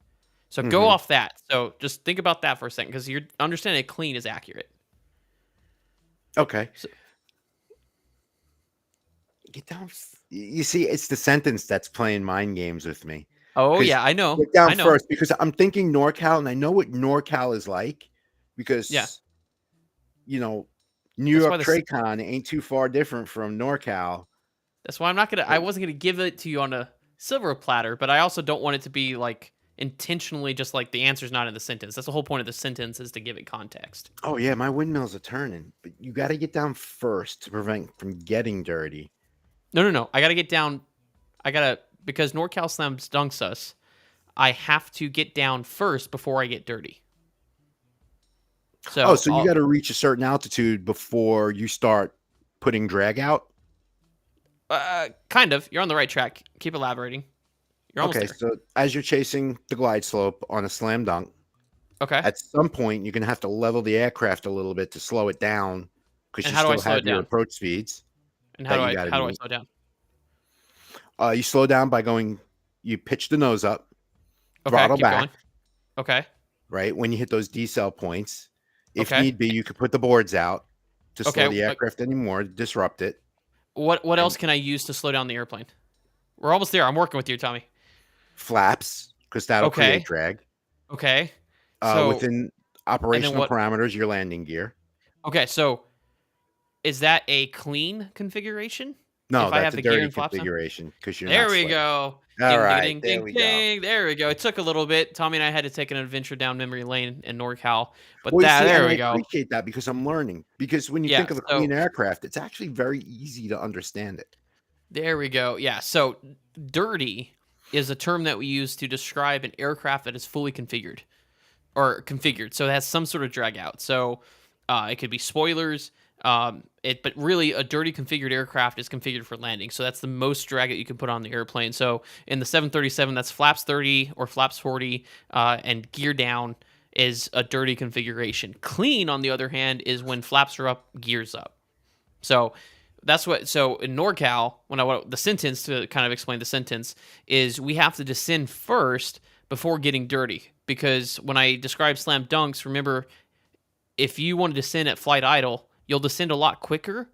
So go Hmm. off that. So just think about that for a second because you're understanding clean is accurate. Okay, So, get down. You see, it's the sentence that's playing mind games with me. oh Because yeah, I know, get down I know. first, because I'm thinking NorCal, and I know what NorCal is like, Yeah, because you know New that's why York this. Traycon ain't too far different from NorCal. That's why I'm not gonna. But I wasn't gonna give it to you on a silver platter, but I also don't want it to be like intentionally just like the answer's not in the sentence. That's the whole point of the sentence is to give it context. oh yeah, my windmills are turning. But you got to get down first to prevent from getting dirty. No, no, no. I gotta get down. I gotta because NorCal Slam dunks us. I have to get down first before I get dirty. Oh, So so you got to reach a certain altitude before you start putting drag out. kind of. You're on the right track. Keep elaborating. You're almost Okay, there. so as you're chasing the glide slope on a slam dunk, Okay. at some point you're gonna have to level the aircraft a little bit to slow it down because And you how do I still slow have it your down? approach speeds And that you got to how do I meet. slow down? You slow down by you pitch the nose up, Okay. throttle Keep back, going. Okay. right? When you hit those decel points, if Okay. need be, you could put the boards out to slow Okay. the aircraft anymore, disrupt it, What and else can I use to slow down the airplane? We're almost there. I'm working with you, Tommy. flaps because that'll create Okay. drag. Okay. So, Within and then operational what? parameters, your landing gear. Okay. So, is that a clean configuration? No, If I that's have a the gear dirty and flaps on? configuration because you're There not we slowing. go. All Ding, ding, right, ding, there ding, we go. ding. There we go. It took a little bit. Tommy and I had to take an adventure down memory lane in NorCal, but Well, you see, there and I we go. appreciate that because I'm learning. Because when you Yeah. think of a clean So, aircraft, it's actually very easy to understand it. there we go. Yeah. So, dirty is a term that we use to describe an aircraft that is fully configured. Or configured, so it has some sort of drag out. So it could be spoilers. But really, a dirty configured aircraft is configured for landing. So that's the most drag that you can put on the airplane. So in the 737, that's flaps 30 or flaps 40, and gear down is a dirty configuration. Clean, on the other hand, is when flaps are up, gears up. So That's what. So in NorCal, the sentence, to kind of explain the sentence, is we have to descend first before getting dirty. Because when I describe slam dunks, remember, if you want to descend at flight idle, you'll descend a lot quicker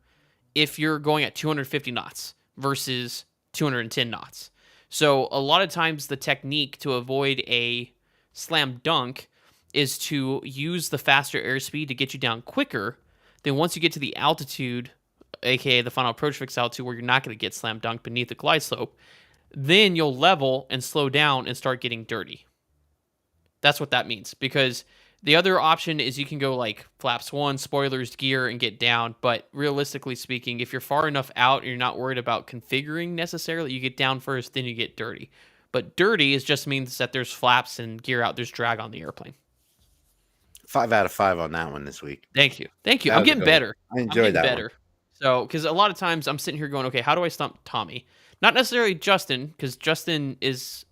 if you're going at 250 knots versus 210 knots. So a lot of times the technique to avoid a slam dunk is to use the faster airspeed to get you down quicker. Then once you get to the altitude, aka the final approach fix altitude, where you're not going to get slam dunked beneath the glide slope, then you'll level and slow down and start getting dirty. That's what that means. Because the other option is you can go like flaps one, spoilers, gear, and get down. But realistically speaking, if you're far enough out and you're not worried about configuring necessarily, you get down first, then you get dirty. But dirty is just means that there's flaps and gear out, there's drag on the airplane. 5 out of 5 on that one this week. Thank you. Thank you. That I'm was a getting good one. better. I I'm enjoyed getting that one. better. So, because a lot of times I'm sitting here going, okay, how do I stump Tommy? Not necessarily Justin, because Justin has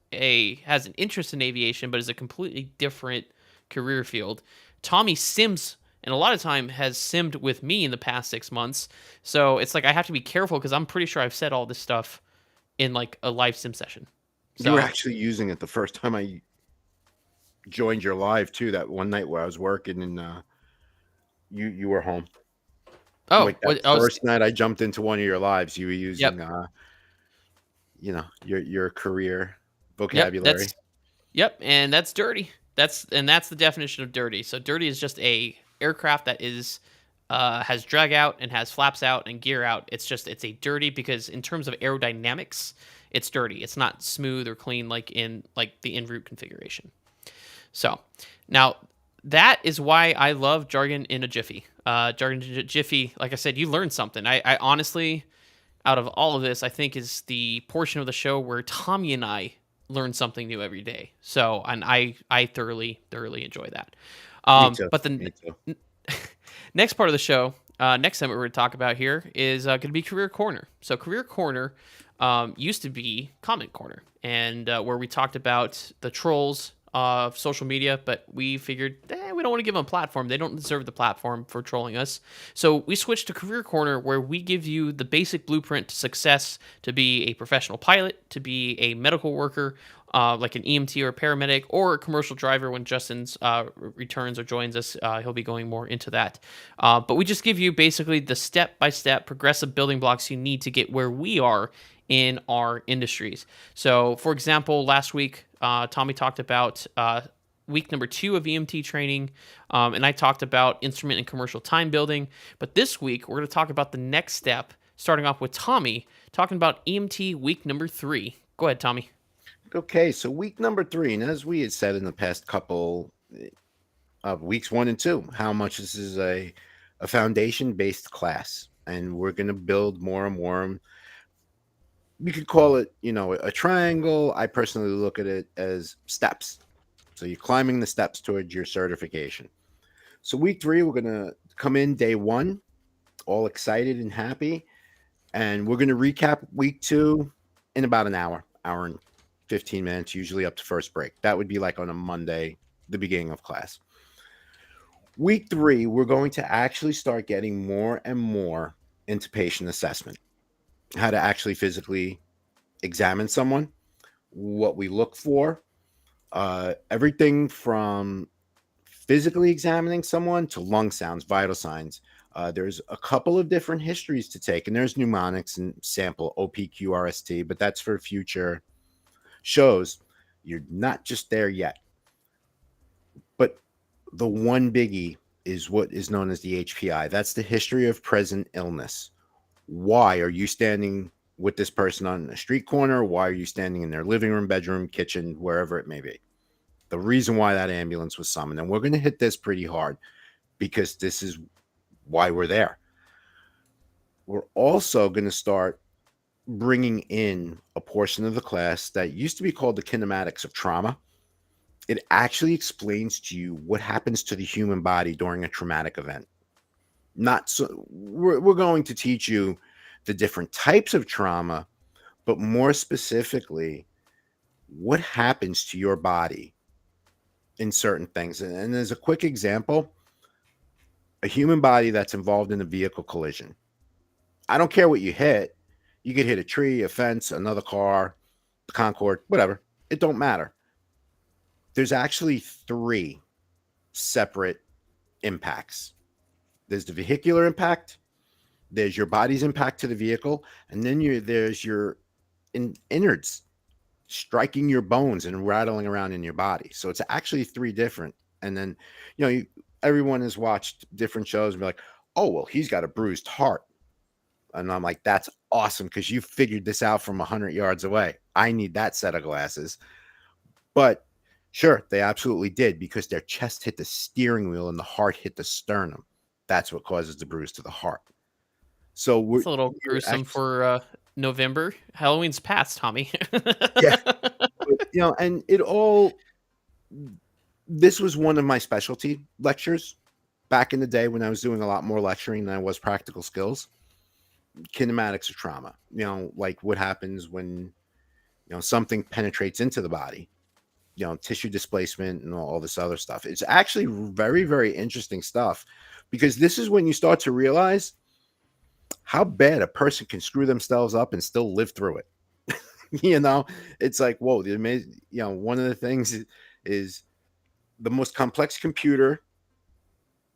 an interest in aviation, but is a completely different career field. Tommy sims, and a lot of time has simmed with me in the past 6 months. So it's like I have to be careful because I'm pretty sure I've said all this stuff in like a live sim session. You were So actually using it the first time I joined your live too. That one night where I was working and you were home. Like that first night I jumped into one of your lives, you were using your career vocabulary. And that's dirty. That's the definition of dirty. So dirty is just a aircraft that is has drag out and has flaps out and gear out. It's a dirty because in terms of aerodynamics, it's dirty. It's not smooth or clean like the en route configuration. So now that is why I love jargon in a jiffy. Jargon in a jiffy, like I said, you learn something. I honestly, out of all of this, I think is the portion of the show where Tommy and I learn something new every day. So, and I thoroughly enjoy that. Me too. But Me too. next part of the show, next segment we're going to talk about here is going to be Career Corner. So Career Corner used to be Comment Corner, and where we talked about the trolls of social media, but we figured we don't want to give them a platform. They don't deserve the platform for trolling us. So we switched to Career Corner, where we give you the basic blueprint to success to be a professional pilot, to be a medical worker, like an EMT or a paramedic, or a commercial driver. When Justin's returns or joins us, he'll be going more into that. But we just give you basically the step-by-step progressive building blocks you need to get where we are in our industries. So, for example, last week, Tommy talked about week number 2 of EMT training, and I talked about instrument and commercial time building. But this week, we're going to talk about the next step, starting off with Tommy, talking about EMT week number 3. Go ahead, Tommy. Okay, so week number 3, and as we had said in the past couple of weeks 1 and 2, how much this is a foundation-based class, and we're going to build more and more. We could call it, a triangle. I personally look at it as steps. So you're climbing the steps towards your certification. So week 3, we're going to come in day 1, all excited and happy. And we're going to recap week 2 in about an hour and 15 minutes, usually up to first break. That would be like on a Monday, the beginning of class. Week 3, we're going to actually start getting more and more into patient assessment. How to actually physically examine someone, what we look for, everything from physically examining someone to lung sounds, vital signs. There's a couple of different histories to take, and there's mnemonics and sample OPQRST, but that's for future shows. You're not just there yet. But the one biggie is what is known as the HPI. That's the history of present illness. Why are you standing with this person on a street corner? Why are you standing in their living room, bedroom, kitchen, wherever it may be? The reason why that ambulance was summoned. And we're going to hit this pretty hard because this is why we're there. We're also going to start bringing in a portion of the class that used to be called the kinematics of trauma. It actually explains to you what happens to the human body during a traumatic event. We're going to teach you the different types of trauma, but more specifically, what happens to your body in certain things. And as a quick example, a human body that's involved in a vehicle collision, I don't care what you hit. You could hit a tree, a fence, another car, the Concorde, whatever. It don't matter. There's actually three separate impacts. There's the vehicular impact, there's your body's impact to the vehicle, and then there's your innards striking your bones and rattling around in your body. So it's actually three different. And then, everyone has watched different shows and be like, oh, well, he's got a bruised heart. And I'm like, that's awesome because you figured this out from 100 yards away. I need that set of glasses. But sure, they absolutely did because their chest hit the steering wheel and the heart hit the sternum. That's what causes the bruise to the heart. So It's a little we're gruesome actually, for November. Halloween's past, Tommy. yeah, and it all, this was one of my specialty lectures back in the day when I was doing a lot more lecturing than I was practical skills. Kinematics of trauma, like what happens when, something penetrates into the body, tissue displacement and all this other stuff. It's actually very, very interesting stuff because this is when you start to realize how bad a person can screw themselves up and still live through it. It's like, whoa, the amazing, one of the things is the most complex computer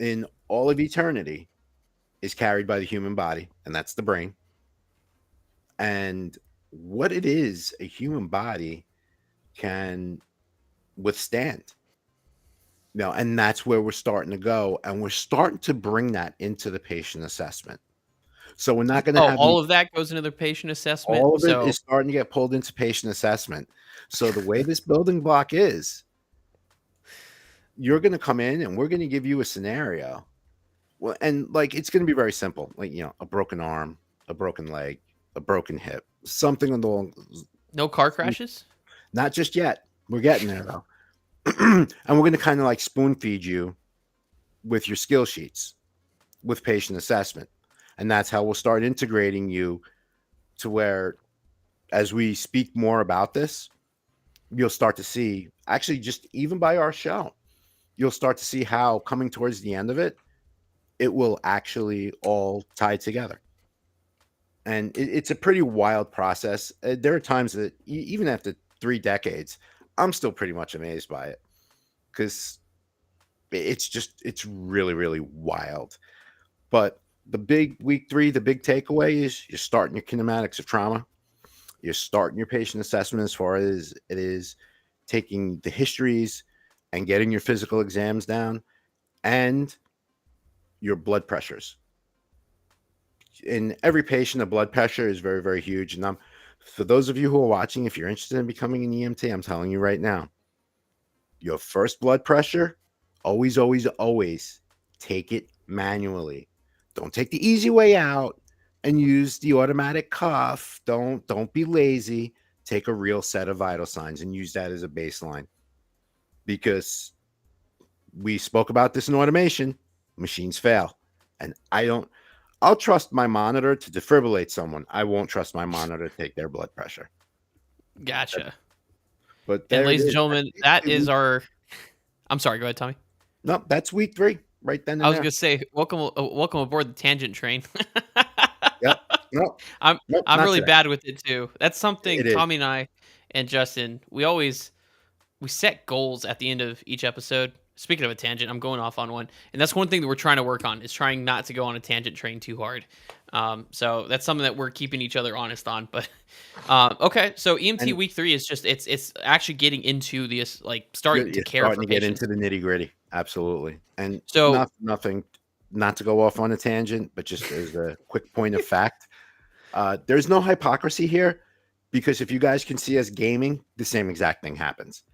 in all of eternity is carried by the human body, and that's the brain. And what it is, a human body can withstand. And that's where we're starting to go. And we're starting to bring that into the patient assessment. So we're not going to Oh, have all of that goes into the patient assessment. all of it So, is starting to get pulled into patient assessment. So the way this building block is, you're going to come in and we're going to give you a scenario. Well, and like it's going to be very simple, like a broken arm, a broken leg, a broken hip, something along. no car crashes? Not just yet. We're getting there though, and we're going to kind of like spoon feed you with your skill sheets with patient assessment, and that's how we'll start integrating you to where, as we speak more about this, you'll start to see actually just even by our show, you'll start to see how coming towards the end of it, it will actually all tie together. And it's a pretty wild process. There are times that even after 3 decades, I'm still pretty much amazed by it because it's really, really wild. But the big week 3, the big takeaway is you're starting your kinematics of trauma. You're starting your patient assessment as far as it is taking the histories and getting your physical exams down and your blood pressures. In every patient, the blood pressure is very, very huge. And for those of you who are watching, if you're interested in becoming an EMT, I'm telling you right now, your first blood pressure, always, always, always take it manually. Don't take the easy way out and use the automatic cuff. Don't be lazy. Take a real set of vital signs and use that as a baseline. Because we spoke about this in automation, machines fail. And I'll trust my monitor to defibrillate someone. I won't trust my monitor to take their blood pressure. Gotcha. But And there it ladies and is. gentlemen, that is our I'm sorry, go ahead, Tommy. No, that's week 3, right then I and was there. gonna say, welcome aboard the tangent train. Yep. No, I'm nope, I'm not really today. bad with it too. That's something It is. Tommy and I and Justin, we set goals at the end of each episode. Speaking of a tangent, I'm going off on one, and that's one thing that we're trying to work on is trying not to go on a tangent train too hard. So that's something that we're keeping each other honest on. But okay, so EMT And week 3 is just it's actually getting into this like starting to you're care starting for to get patients. into the nitty-gritty. Absolutely. And So nothing, not to go off on a tangent, but just as a quick point of fact, there's no hypocrisy here because if you guys can see us gaming, the same exact thing happens.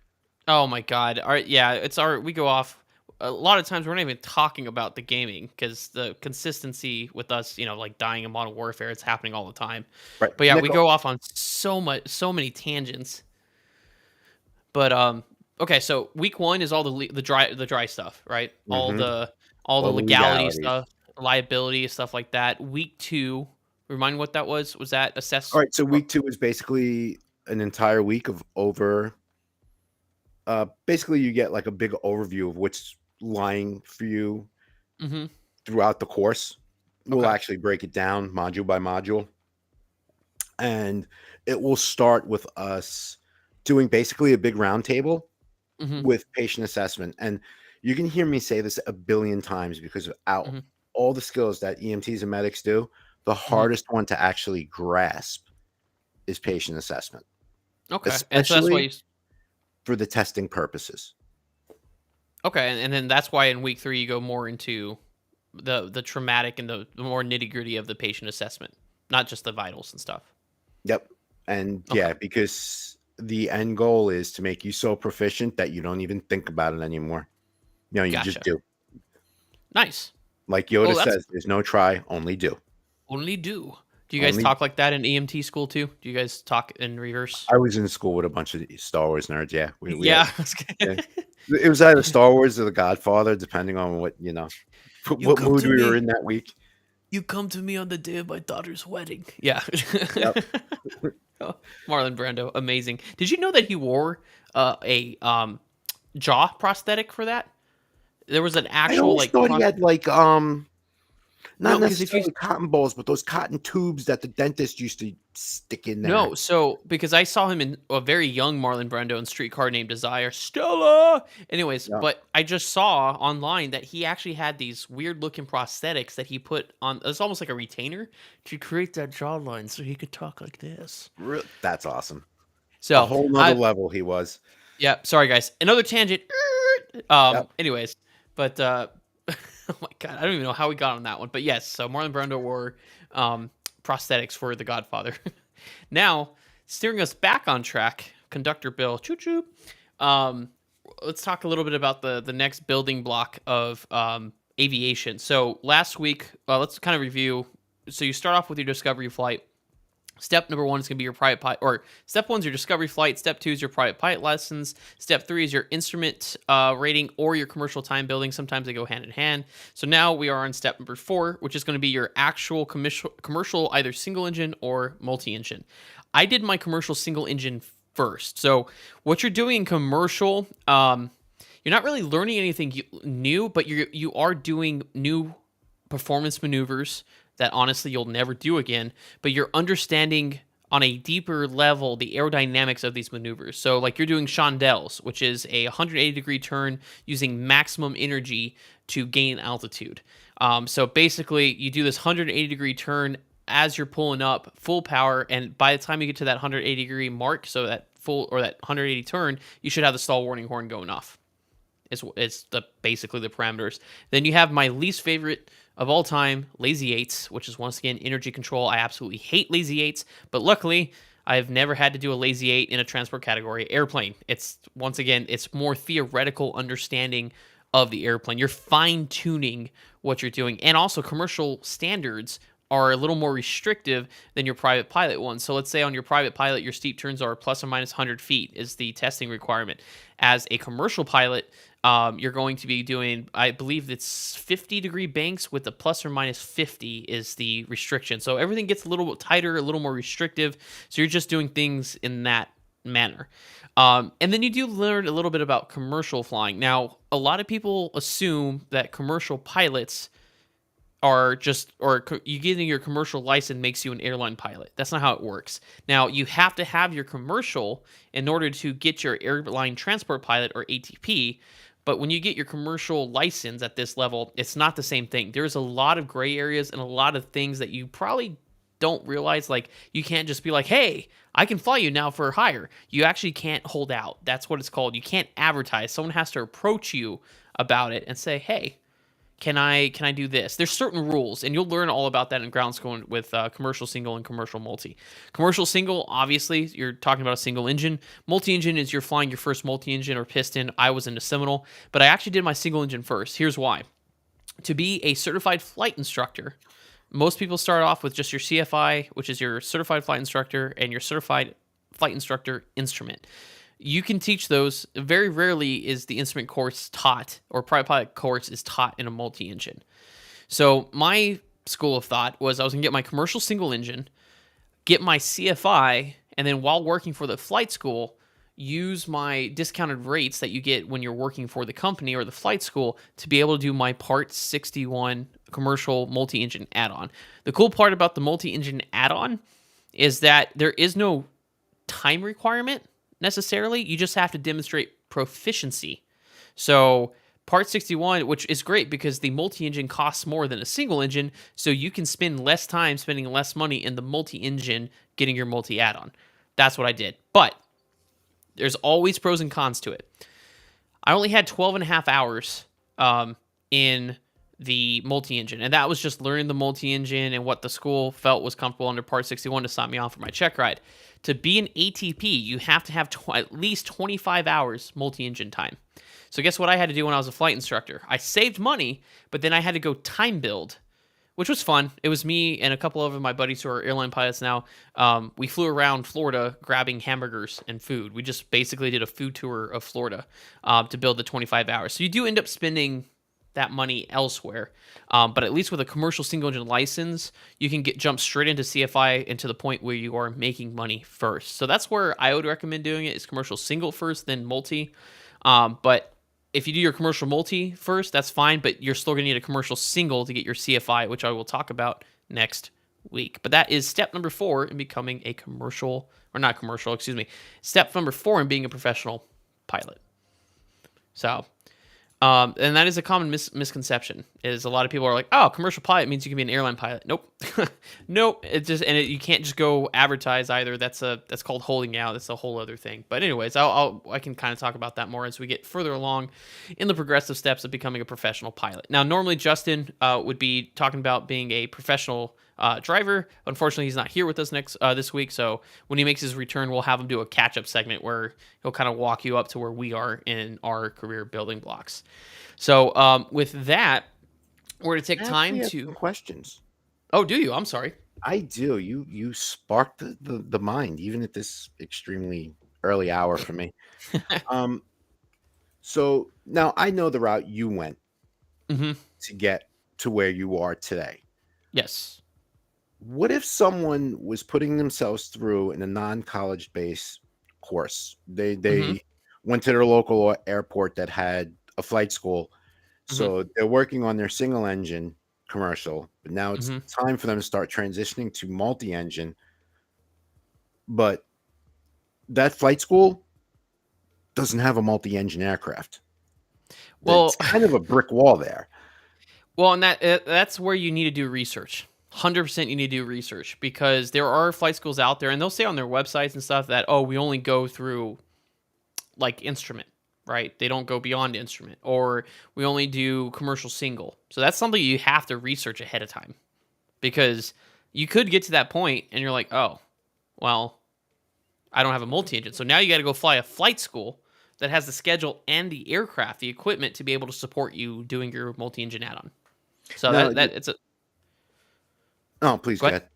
oh my god. All right, yeah, we go off a lot of times we're not even talking about the gaming because the consistency with us, like dying in Modern Warfare, it's happening all the time. Right. But yeah, we Nickel. go off on so many tangents. But okay, so week 1 is all the dry stuff, right? Mm-hmm. All the All the legality legalities. stuff, liability stuff like that. Week 2, remind me what that was? Was that All assess right. So or week 2 is basically an entire week of basically you get like a big overview of what's lying for you mhm. throughout the course. We'll Okay. actually break it down module by module, and it will start with us doing basically a big round table Mhm. with patient assessment. And you can hear me say this a billion times because without Mhm. all the skills that EMTs and medics do, the Mhm. hardest one to actually grasp is patient assessment, Okay. And so that's why especially you for the testing purposes. okay, and then that's why in week 3 you go more into the traumatic and the more nitty-gritty of the patient assessment, not just the vitals and stuff. Yep. And Okay. yeah, because the end goal is to make you so proficient that you don't even think about it anymore. You just Gotcha. do. Nice. Like Yoda Well, that's says, there's no try, only do. only do. Do you guys Only talk like that in EMT school too? Do you guys talk in reverse? I was in school with a bunch of Star Wars nerds. Yeah, we had Yeah. yeah. It was either Star Wars or The Godfather, depending on what You what come mood to we were me. in that week. You come to me on the day of my daughter's wedding. Yeah. Yep. Oh, Marlon Brando, amazing. Did you know that he wore a jaw prosthetic for that? There was an I actual always like thought he had like not no, because if you necessarily cotton balls, but those cotton tubes that the dentist used to stick in there. no, so because I saw him in a very young Marlon Brando in Streetcar Named Desire, Stella. Anyways, Yeah. but I just saw online that he actually had these weird looking prosthetics that he put on. It's almost like a retainer to create that jawline, so he could talk like this. That's awesome. A So whole nother I level he was. yeah, sorry guys, another tangent. Yep. Anyways, but oh my god, I don't even know how we got on that one, but yes, so Marlon Brando wore um prosthetics for The Godfather. Now, steering us back on track, Conductor Bill, choo choo. Um, let's talk a little bit about the next building block of aviation. So last week, let's kind of review. So you start off with your discovery flight. Step number 1 is going to be your private pilot, or step 1 is your discovery flight. Step 2 is your private pilot lessons. Step 3 is your instrument rating or your commercial time building. Sometimes they go hand in hand. So now we are on step number 4, which is going to be your actual commercial either single engine or multi engine. I did my commercial single engine first. So what you're doing in commercial, you're not really learning anything new, but you are doing new performance maneuvers that honestly you'll never do again, but you're understanding on a deeper level the aerodynamics of these maneuvers. So like you're doing chandelles, which is a 180-degree turn using maximum energy to gain altitude. So basically you do this 180-degree turn as you're pulling up full power, and by the time you get to that 180-degree mark, so that full or that 180 turn, you should have the stall warning horn going off. It's the basically the parameters. Then you have my least favorite of all time, lazy eights, which is once again energy control. I absolutely hate lazy eights, but luckily I've never had to do a lazy eight in a transport category airplane. It's once again, it's more theoretical understanding of the airplane. You're fine tuning what you're doing, and also commercial standards are a little more restrictive than your private pilot ones. So let's say on your private pilot, your steep turns are plus or minus 100 feet is the testing requirement. As a commercial pilot, you're going to be doing, I believe it's 50-degree banks with a plus or minus 50 is the restriction. So everything gets a little bit tighter, a little more restrictive. So you're just doing things in that manner. And then you do learn a little bit about commercial flying. Now, a lot of people assume that commercial pilots are just, or you getting your commercial license makes you an airline pilot. That's not how it works. Now, you have to have your commercial in order to get your airline transport pilot or ATP. But when you get your commercial license at this level, it's not the same thing. There's a lot of gray areas and a lot of things that you probably don't realize. Like, you can't just be like, hey, I can fly you now for hire. You actually can't hold out. That's what it's called. You can't advertise. Someone has to approach you about it and say, hey, can I do this? There's certain rules, and you'll learn all about that in ground school with commercial single and commercial multi. Commercial single, obviously, you're talking about a single engine. Multi engine is you're flying your first multi engine or piston. I was into Seminole, but I actually did my single engine first. Here's why: to be a certified flight instructor, most people start off with just your CFI, which is your certified flight instructor, and your certified flight instructor instrument. You can teach those. Very rarely is the instrument course taught, or private pilot course is taught in a multi-engine. So my school of thought was I was gonna get my commercial single engine, get my CFI, and then while working for the flight school, use my discounted rates that you get when you're working for the company or the flight school to be able to do my Part 61 commercial multi-engine add-on. The cool part about the multi-engine add-on is that there is no time requirement necessarily. You just have to demonstrate proficiency. So Part 61, which is great because the multi-engine costs more than a single engine, so you can spend less time spending less money in the multi-engine getting your multi add-on. That's what I did. But there's always pros and cons to it. I only had 12 and a half hours in the multi-engine, and that was just learning the multi-engine and what the school felt was comfortable under Part 61 to sign me off for my check ride. To be an ATP, you have to have at least 25 hours multi-engine time. So guess what I had to do when I was a flight instructor? I saved money, but then I had to go time build, which was fun. It was me and a couple of my buddies who are airline pilots now. We flew around Florida grabbing hamburgers and food. We just basically did a food tour of Florida to build the 25 hours. So you do end up spending that money elsewhere. But at least with a commercial single engine license, you can jump straight into CFI and to the point where you are making money first. So that's where I would recommend doing it, is commercial single first, then multi. But if you do your commercial multi first, that's fine, but you're still going to need a commercial single to get your CFI, which I will talk about next week. But that is step number 4 in becoming a commercial, or not commercial, excuse me. Step number 4 in being a professional pilot. So, and that is a common misconception, is a lot of people are like, oh, commercial pilot means you can be an airline pilot. Nope. Nope. You can't just go advertise either. That's called holding out. That's a whole other thing. But anyways, I can kind of talk about that more as we get further along in the progressive steps of becoming a professional pilot. Now, normally Justin would be talking about being a professional driver. Unfortunately, he's not here with us this week. So when he makes his return, we'll have him do a catch-up segment where he'll kind of walk you up to where we are in our career building blocks. So with that, we're going to take time to... questions. Oh, do you? I'm sorry. I do. You sparked the mind, even at this extremely early hour for me. So now I know the route you went to get to where you are today. Yes. What if someone was putting themselves through in a non-college based course? They went to their local airport that had a flight school, so they're working on their single engine commercial, but now it's time for them to start transitioning to multi-engine. But that flight school doesn't have a multi-engine aircraft. Well, it's kind of a brick wall there. Well, and that's where you need to do research. 100% you need to do research, because there are flight schools out there, and they'll say on their websites and stuff that, oh, we only go through like instrument, right? They don't go beyond instrument, or we only do commercial single. So that's something you have to research ahead of time, because you could get to that point and you're like, oh, well, I don't have a multi-engine. So now you got to go fly a flight school that has the schedule and the aircraft, the equipment to be able to support you doing your multi-engine add-on. So Now, that it's a... Oh, please go ahead.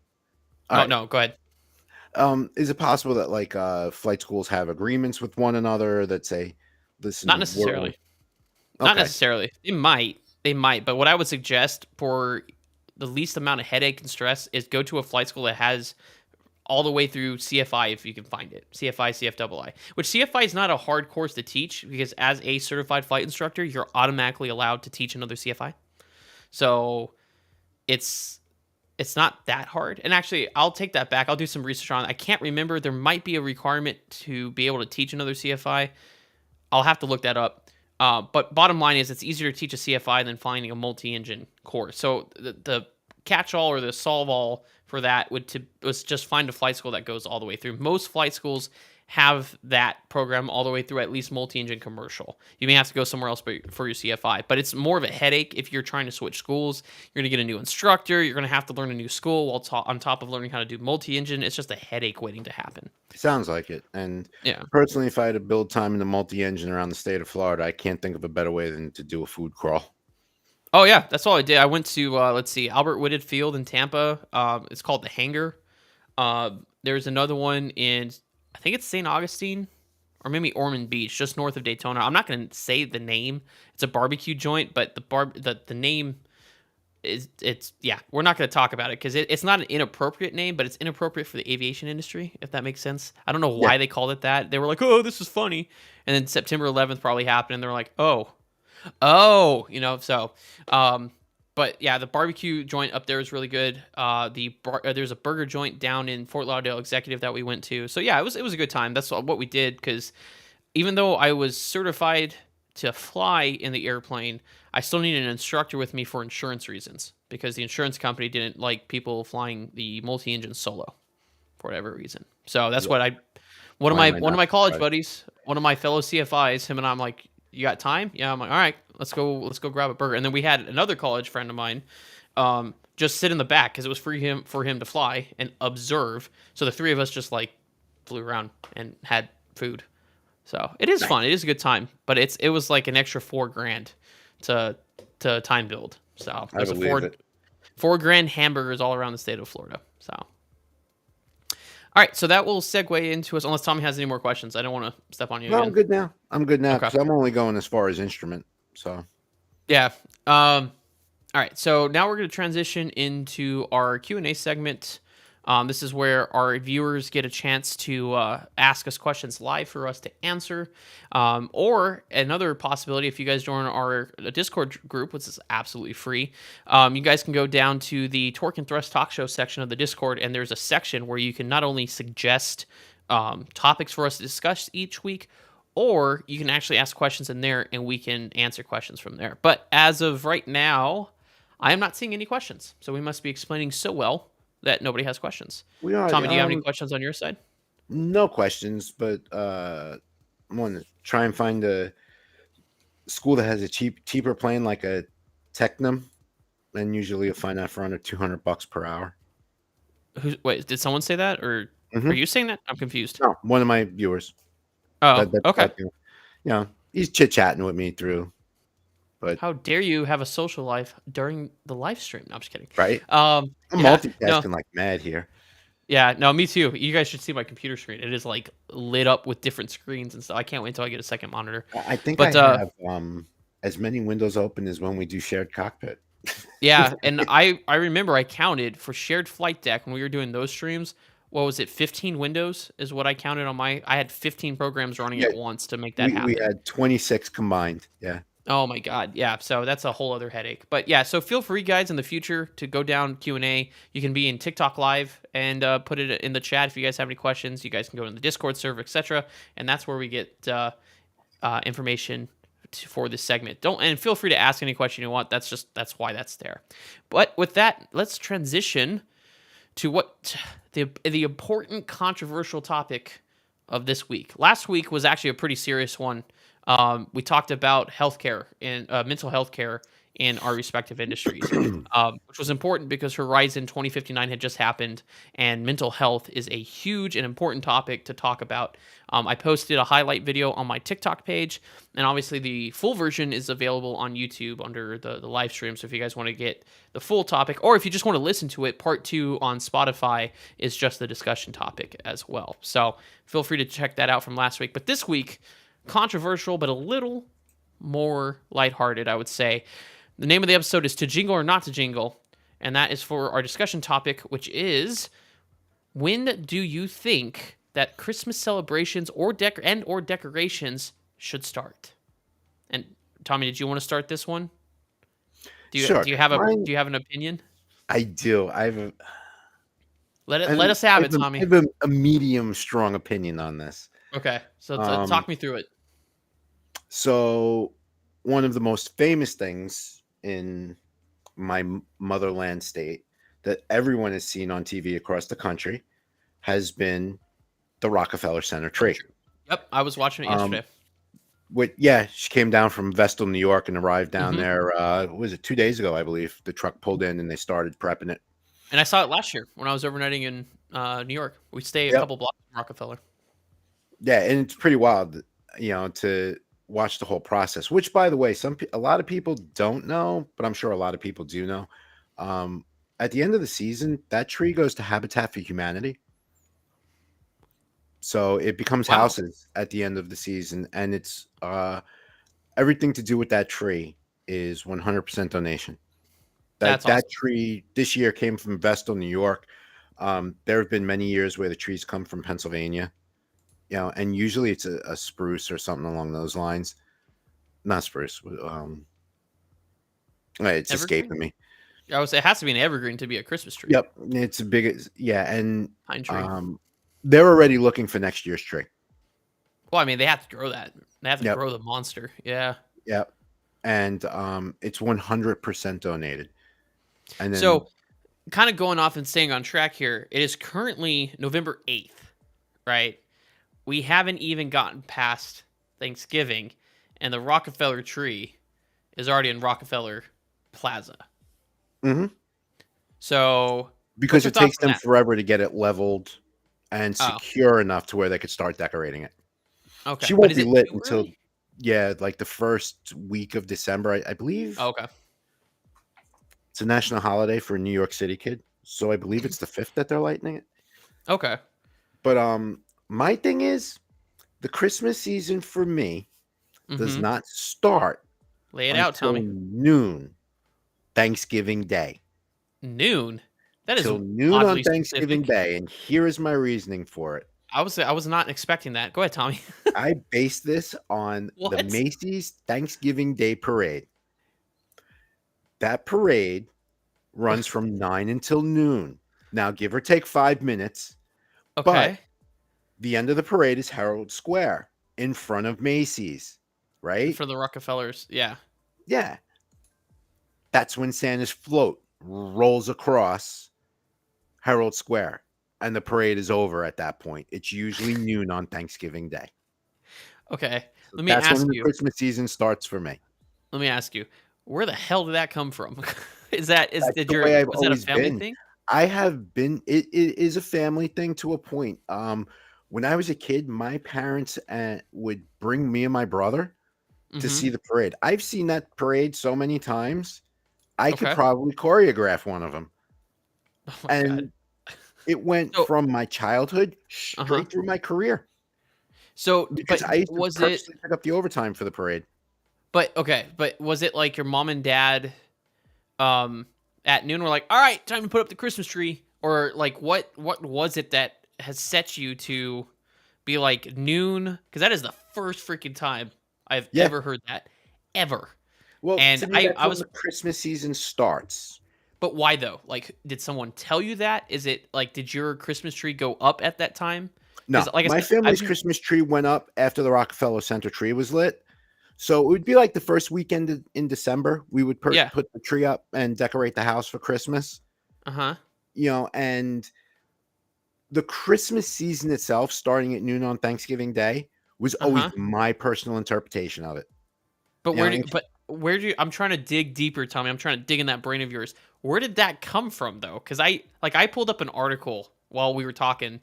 No, go ahead. Is it possible that like flight schools have agreements with one another that say, listen, Not necessarily. Not necessarily. They might, but what I would suggest for the least amount of headache and stress is go to a flight school that has all the way through CFI if you can find it. CFI, CFII. Which CFI is not a hard course to teach, because as a certified flight instructor, you're automatically allowed to teach another CFI. So it's not that hard. And actually, I'll take that back. I'll do some research on it. I can't remember. There might be a requirement to be able to teach another CFI. I'll have to look that up. But bottom line is, it's easier to teach a CFI than finding a multi-engine course. So the catch-all or the solve-all for that was just find a flight school that goes all the way through. Most flight schools have that program all the way through, at least multi-engine commercial. You may have to go somewhere else for your CFI, but it's more of a headache if you're trying to switch schools. You're going to get a new instructor. You're going to have to learn a new school while on top of learning how to do multi-engine. It's just a headache waiting to happen. Sounds like it. And yeah, personally, if I had to build time in the multi-engine around the state of Florida, I can't think of a better way than to do a food crawl. Oh yeah, that's all I did. I went to Albert Whitted Field in Tampa. It's called the Hangar. There's another one in, I think it's St. Augustine, or maybe Ormond Beach, just north of Daytona. I'm not going to say the name. It's a barbecue joint, but the name it's yeah, we're not going to talk about it because it's not an inappropriate name, but it's inappropriate for the aviation industry, if that makes sense. I don't know Yeah. why they called it that. They were like, "Oh, this is funny," and then September 11th probably happened, and they're like, "Oh, So, um, but yeah, the barbecue joint up there is really good. There's a burger joint down in Fort Lauderdale Executive that we went to. So yeah, it was a good time. That's what we did because even though I was certified to fly in the airplane, I still needed an instructor with me for insurance reasons because the insurance company didn't like people flying the multi-engine solo for whatever reason. So that's Yeah. what I Why am I one of not my college surprised? buddies, one of my fellow CFIs, him and I'm like, "You got time?" Yeah, I'm like, "All right, let's go grab a burger." And then we had another college friend of mine just sit in the back because it was for him to fly and observe. So the three of us just like flew around and had food. So it is fun. Nice. It is a good time, but it was like an extra 4 grand to time build. So I there's a believe it. 4 grand hamburgers all around the state of Florida. So all right, so that will segue into us. Unless Tommy has any more questions, I don't want to step on you No, I'm again. good now. I'm good now Okay. because I'm only going as far as instrument. So Yeah. All right, so now we're going to transition into our Q&A segment. This is where our viewers get a chance to ask us questions live for us to answer. Or another possibility, if you guys join our Discord group, which is absolutely free, you guys can go down to the Torque and Thrust Talk Show section of the Discord, and there's a section where you can not only suggest topics for us to discuss each week, or you can actually ask questions in there, and we can answer questions from there. But as of right now, I am not seeing any questions. So we must be explaining so well that nobody has questions. we are Tommy, do you have any questions on your side? no questions, but I'm gonna try and find a school that has a cheaper plan like a Technum, and usually you'll find that for under $200 per hour. Wait, did someone say that, or are Hmm. you saying that? I'm confused. No, one of my viewers. Oh, That that okay. that he's chit chatting with me through, but How dare you have a social life during the live stream? No, I'm just kidding. right, I'm Yeah, no, multitasking like mad here. yeah, no, me too. You guys should see my computer screen. It is like lit up with different screens and stuff. I can't wait until I get a second monitor. I think I But have as many windows open as when we do shared cockpit. yeah, and I remember I counted for shared flight deck when we were doing those streams. What was it? 15 windows is what I counted on my. I had 15 programs running Yeah, at once to make that we happen. had 26 combined. Yeah. Oh my god, yeah. So that's a whole other headache. But yeah, so feel free, guys, in the future to go down Q&A. You can be in TikTok Live and put it in the chat if you guys have any questions. You guys can go in the Discord server, etc. And that's where we get information for this segment. Don't and feel free to ask any question you want. That's why that's there. But with that, let's transition to what the important controversial topic of this week. Last week was actually a pretty serious one. We talked about healthcare and mental health care in our respective industries, which was important because Horizon 2059 had just happened, and mental health is a huge and important topic to talk about. I posted a highlight video on my TikTok page, and obviously the full version is available on YouTube under the live stream. So if you guys want to get the full topic, or if you just want to listen to it, part 2 on Spotify is just the discussion topic as well. So feel free to check that out from last week. But this week, controversial, but a little more lighthearted, I would say. The name of the episode is To Jingle or Not to Jingle, and that is for our discussion topic, which is when do you think that Christmas celebrations or decorations should start? And Tommy, did you want to start this one? Sure. Do you have an opinion? I do. Let us have it, I Tommy. have a medium strong opinion on this. Okay, so Um, talk me through it. so one of the most famous things in my motherland state that everyone has seen on TV across the country has been the Rockefeller Center So tree. true. Yep, I was watching it Um, yesterday. she came down from Vestal, New York, and arrived down Hmm. there. Was it 2 days ago? I believe the truck pulled in and they started prepping it. And I saw it last year when I was overnighting in New York. We stay a Yep. couple blocks from Rockefeller. Yeah, and it's pretty wild, to watch the whole process. Which, by the way, a lot of people don't know, but I'm sure a lot of people do know. At the end of the season, that tree goes to Habitat for Humanity, so it becomes Wow. houses at the end of the season, and it's everything to do with that tree is 100% donation. Like That's that awesome. tree this year came from Vestal, New York. There have been many years where the trees come from Pennsylvania, and usually it's a spruce or something along those lines. Not spruce. It's Evergreen? escaping me. I would say it has to be an evergreen to be a Christmas tree. Yep, it's a big, yeah, and Pine tree. um, they're already looking for next year's tree. Well, I mean, they have to grow that. They have to Yep, grow the monster. Yeah. yep, and it's 100% donated. And then, So, kind of going off and staying on track here, it is currently November 8th, right? We haven't even gotten past Thanksgiving, and the Rockefeller tree is already in Rockefeller Plaza. mhm, So, what's because your it thoughts takes on them that? forever to get it leveled and Oh, secure enough to where they could start decorating it. okay. She But won't is be it lit too until, early? yeah, like the first week of December, I Oh, believe. okay. It's a national holiday for a New York City kid, so I believe it's the 5th that they're lighting it. Okay. But my thing is the Christmas season for me does Mm-hmm. not start Lay it out, until Tommy. noon Thanksgiving Day. Noon. That is Till noon on oddly Thanksgiving specific. Day, and here is my reasoning for it. I was not expecting that. Go ahead, Tommy. I base this on the What? Macy's Thanksgiving Day parade. That parade runs from 9 until noon. Now, give or take 5 minutes, but Okay. the end of the parade is Herald Square in front of Macy's, right? For the Rockefellers. Yeah. Yeah. That's when Santa's float rolls across Herald Square and the parade is over at that point. It's usually noon on Thanksgiving Day. Okay. So Let me that's when ask the you. Christmas season starts for me. Let me ask you. Where the hell did that come from? Is that is That's did the your way I've was that a always family been. thing? I have been it is a family thing to a point. When I was a kid, my parents would bring me and my brother to Mhm. see the parade. I've seen that parade so many times. I could Okay. probably choreograph one of them. Oh my god. And it went So, from my childhood uh-huh. straight through my career because But I used to was it purposely pick up the overtime for the parade. but okay, but was it like your mom and dad um at noon were like, "All right, time to put up the Christmas tree," or like what was it that has set you to be like noon? Because that is the first freaking time I've Yeah. ever heard that ever. Well, And to me, I that's I when was the Christmas season starts. but why though? Like, did someone tell you that? Is it like did your Christmas tree go up at that time? Because No, like I my said, I've family's been Christmas tree went up after the Rockefeller Center tree was lit. So it would be like the first weekend in December, we would yeah, put the tree up and decorate the house for Christmas, uh huh, and the Christmas season itself, starting at noon on Thanksgiving Day, was uh always huh. my personal interpretation of it. But You know, and where do you, I'm trying to dig deeper, Tommy. I'm trying to dig in that brain of yours. Where did that come from though? Because I pulled up an article while we were talking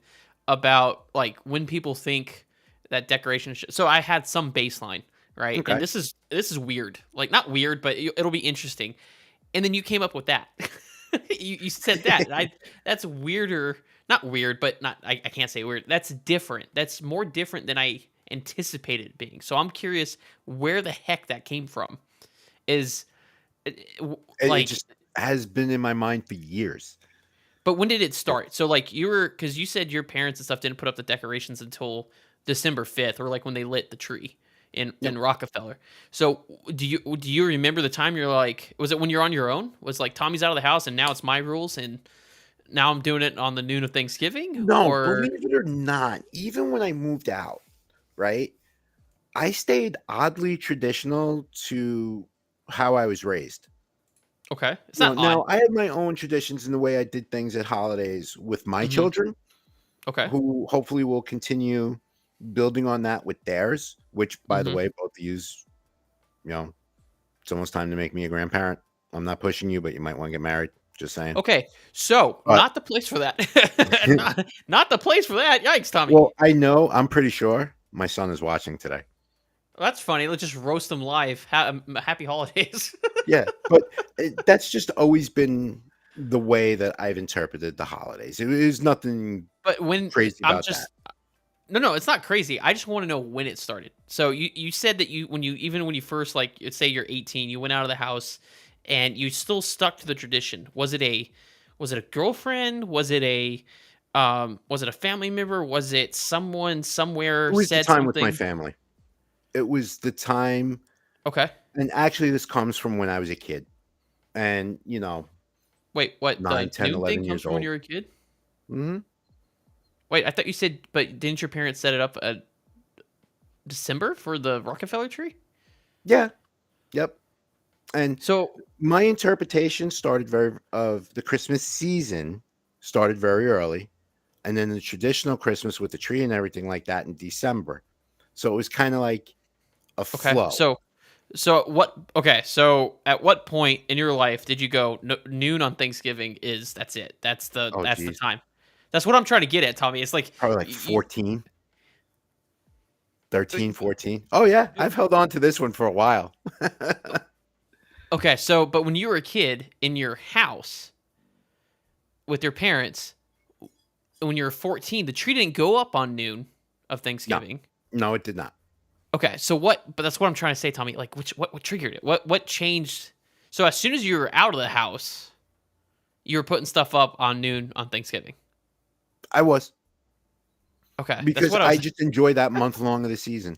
about like when people think that decoration. So I had some baseline, right? And okay, this is weird. Like not weird, but it'll be interesting. And then you came up with that. You said that. That's weirder. Not weird, but not I can't say weird. That's different. That's more different than I anticipated it being. So I'm curious where the heck that came from. Is it like just has been in my mind for years. but when did it It- start? So like you were cuz you said your parents and stuff didn't put up the decorations until December 5th or like when they lit the tree in Yep. Rockefeller. So do you remember the time you're like was it when you're on your own? Was like Tommy's out of the house and now it's my rules and now I'm doing it on the noon of Thanksgiving No, or believe it or not, even when I moved out, right? I stayed oddly traditional to how I was raised. okay, it's not odd. Now I have my own traditions in the way I did things at holidays with my Mhm. children, Okay. who hopefully will continue building on that with theirs, which, by the Mhm. way, both of yous, you know, it's almost time to make me a grandparent. I'm not pushing you, but you might want to get married. Just saying. Okay. So, But not the place for that. Not the place for that. Yikes, Tommy. well, I know, I'm pretty sure my son is watching today. That's funny. Let's just roast them live. Happy holidays. Yeah, but that's just always been the way that I've interpreted the holidays. It is nothing But when crazy I'm about that. just no, it's not crazy. I just want to know when it started. So you said that you when you even when you first like say you're 18, you went out of the house and you still stuck to the tradition. Was it a girlfriend? Was it a family member? Was it someone It somewhere was the said time with my something? family. It was the time, Okay. and actually, this comes from when I was a kid, and Wait, what? 9, The 10, noon thing 11 comes years from when old. you were a kid? Hmm. Wait, I thought you said, but didn't your parents set it up at December for the Rockefeller tree? Yeah. Yep. And So, my interpretation started of the Christmas season started very early, and then the traditional Christmas with the tree and everything like that in December. So it was kind of like a okay. flow. So what? Okay. So at what point in your life did you go noon on Thanksgiving? That's it. Oh, That's the geez, time. That's what I'm trying to get at, Tommy. It's like probably like you, 14, 13, 14. Oh yeah, I've held on to this one for a while. okay. So, but when you were a kid in your house with your parents, when you were 14, the tree didn't go up on noon of No, Thanksgiving. no, it did not. Okay, so what? But that's what I'm trying to say, Tommy. Like, what triggered it? What changed? So as soon as you were out of the house, you were putting stuff up on noon on Thanksgiving. I was, Okay, that's because what I I was. just enjoy that month long of the season.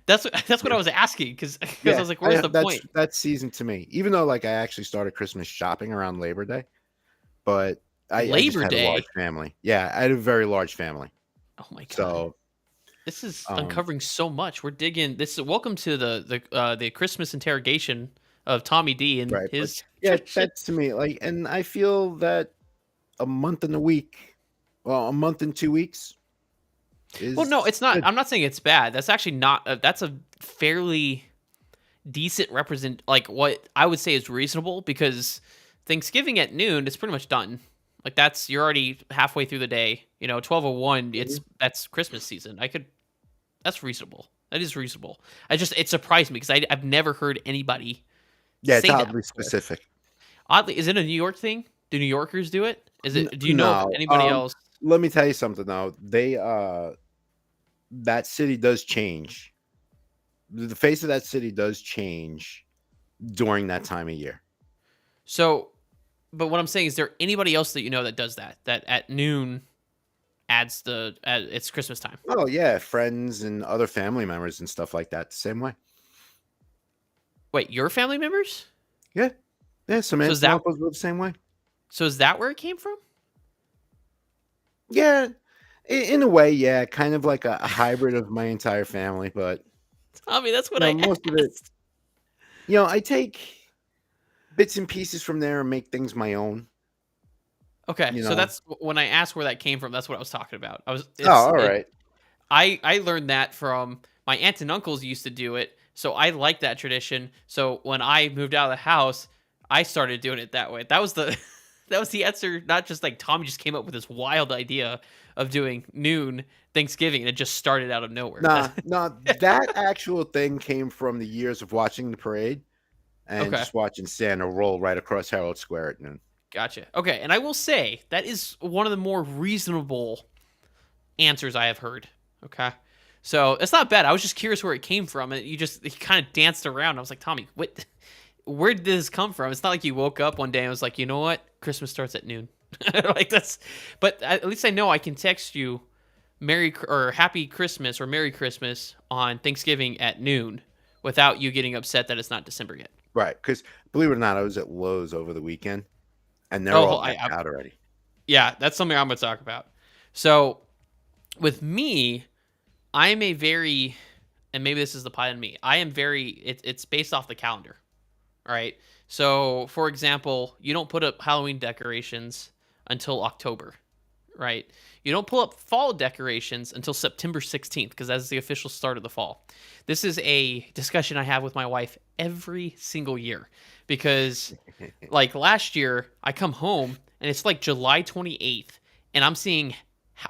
That's what Yeah. I was asking because I Yeah, was like, where's the that's point? season to me. Even though like I actually started Christmas shopping around Labor Day, but I just Labor had a large Day. family. Yeah, I had a very large family. Oh my god, So, this is um, uncovering so much. We're digging. This is welcome to the Christmas interrogation of Tommy D and right, but his yeah, tradition. that's to me like, and I feel that a month and a week, well, a month and 2 weeks Well, no, is it's not. good. I'm not saying it's bad. That's actually not. That's a fairly decent represent like what I would say is reasonable because Thanksgiving at noon is pretty much done. Like you're already halfway through the day. 12:01, Mhm. that's Christmas season. That's reasonable. That is reasonable. It surprised me because I've never heard anybody Yeah, it's say that oddly before. specific. Oddly, is it a New York thing? Do New Yorkers do it? Do you know of No, anybody else? let me tell you something though. That city does change. The face of that city does change during that time of year. So, but what I'm saying is there anybody else that you know that does that? That at noon it's Christmas time. Oh yeah, friends and other family members and stuff like that. The same way. Wait, your family members? Yeah, yeah. Some So is aunts and that uncles live the same way. so is that where it came from? Yeah, in a way, yeah, kind of like a hybrid of my entire family. But I mean, that's what I most of it, asked. I take bits and pieces from there and make things my own. Okay, You so know. that's when I asked where that came from. That's what I was talking about. Oh, all right. I learned that from my aunts and uncles used to do it, so I like that tradition. So when I moved out of the house, I started doing it that way. That was the that was the answer. Not just like Tommy just came up with this wild idea of doing noon Thanksgiving, and it just started out of nowhere. Nah, nah. That actual thing came from the years of watching the parade and Okay. just watching Santa roll right across Herald Square at noon. Gotcha. Okay, and I will say that is one of the more reasonable answers I have heard. Okay, so it's not bad. I was just curious where it came from, and you kind of danced around. I was like, Tommy, what? Where did this come from? It's not like you woke up one day and was like, you know what? Christmas starts at noon. Like that's, but at least I know I can text you or Happy Christmas or Merry Christmas on Thanksgiving at noon without you getting upset that it's not December yet. Right, because believe it or not, I was at Lowe's over the weekend, and they're Oh, all decked out already. yeah, that's something I'm going to talk about. So with me, I'm a very, and maybe this is the pie in me. I am very. It's based off the calendar. All right. So, for example, you don't put up Halloween decorations until October, right? You don't pull up fall decorations until September 16th because that's the official start of the fall. This is a discussion I have with my wife every single year because, like last year, I come home and it's like July 28th and I'm seeing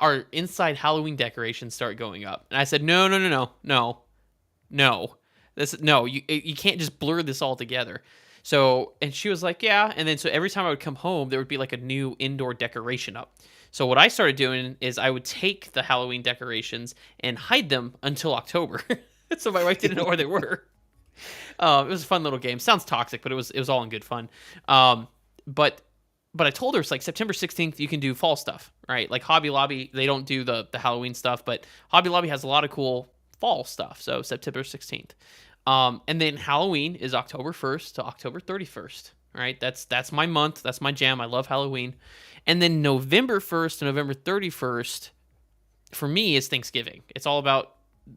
our inside Halloween decorations start going up. And I said, no, no, no, no, no, no. No, you can't just blur this all together. So, and she was like, yeah. And then so every time I would come home, there would be like a new indoor decoration up. So what I started doing is I would take the Halloween decorations and hide them until October. So my wife didn't know where they were. It was a fun little game. Sounds toxic, but it was all in good fun. Um, but but I told her it's like September 16th you can do fall stuff, right? Like Hobby Lobby, they don't do the Halloween stuff, but Hobby Lobby has a lot of cool fall stuff. So September 16th. And then Halloween is October 1st to October 31st, right? That's my month. That's my jam. I love Halloween. And then November 1st to November 31st for me is Thanksgiving. It's all about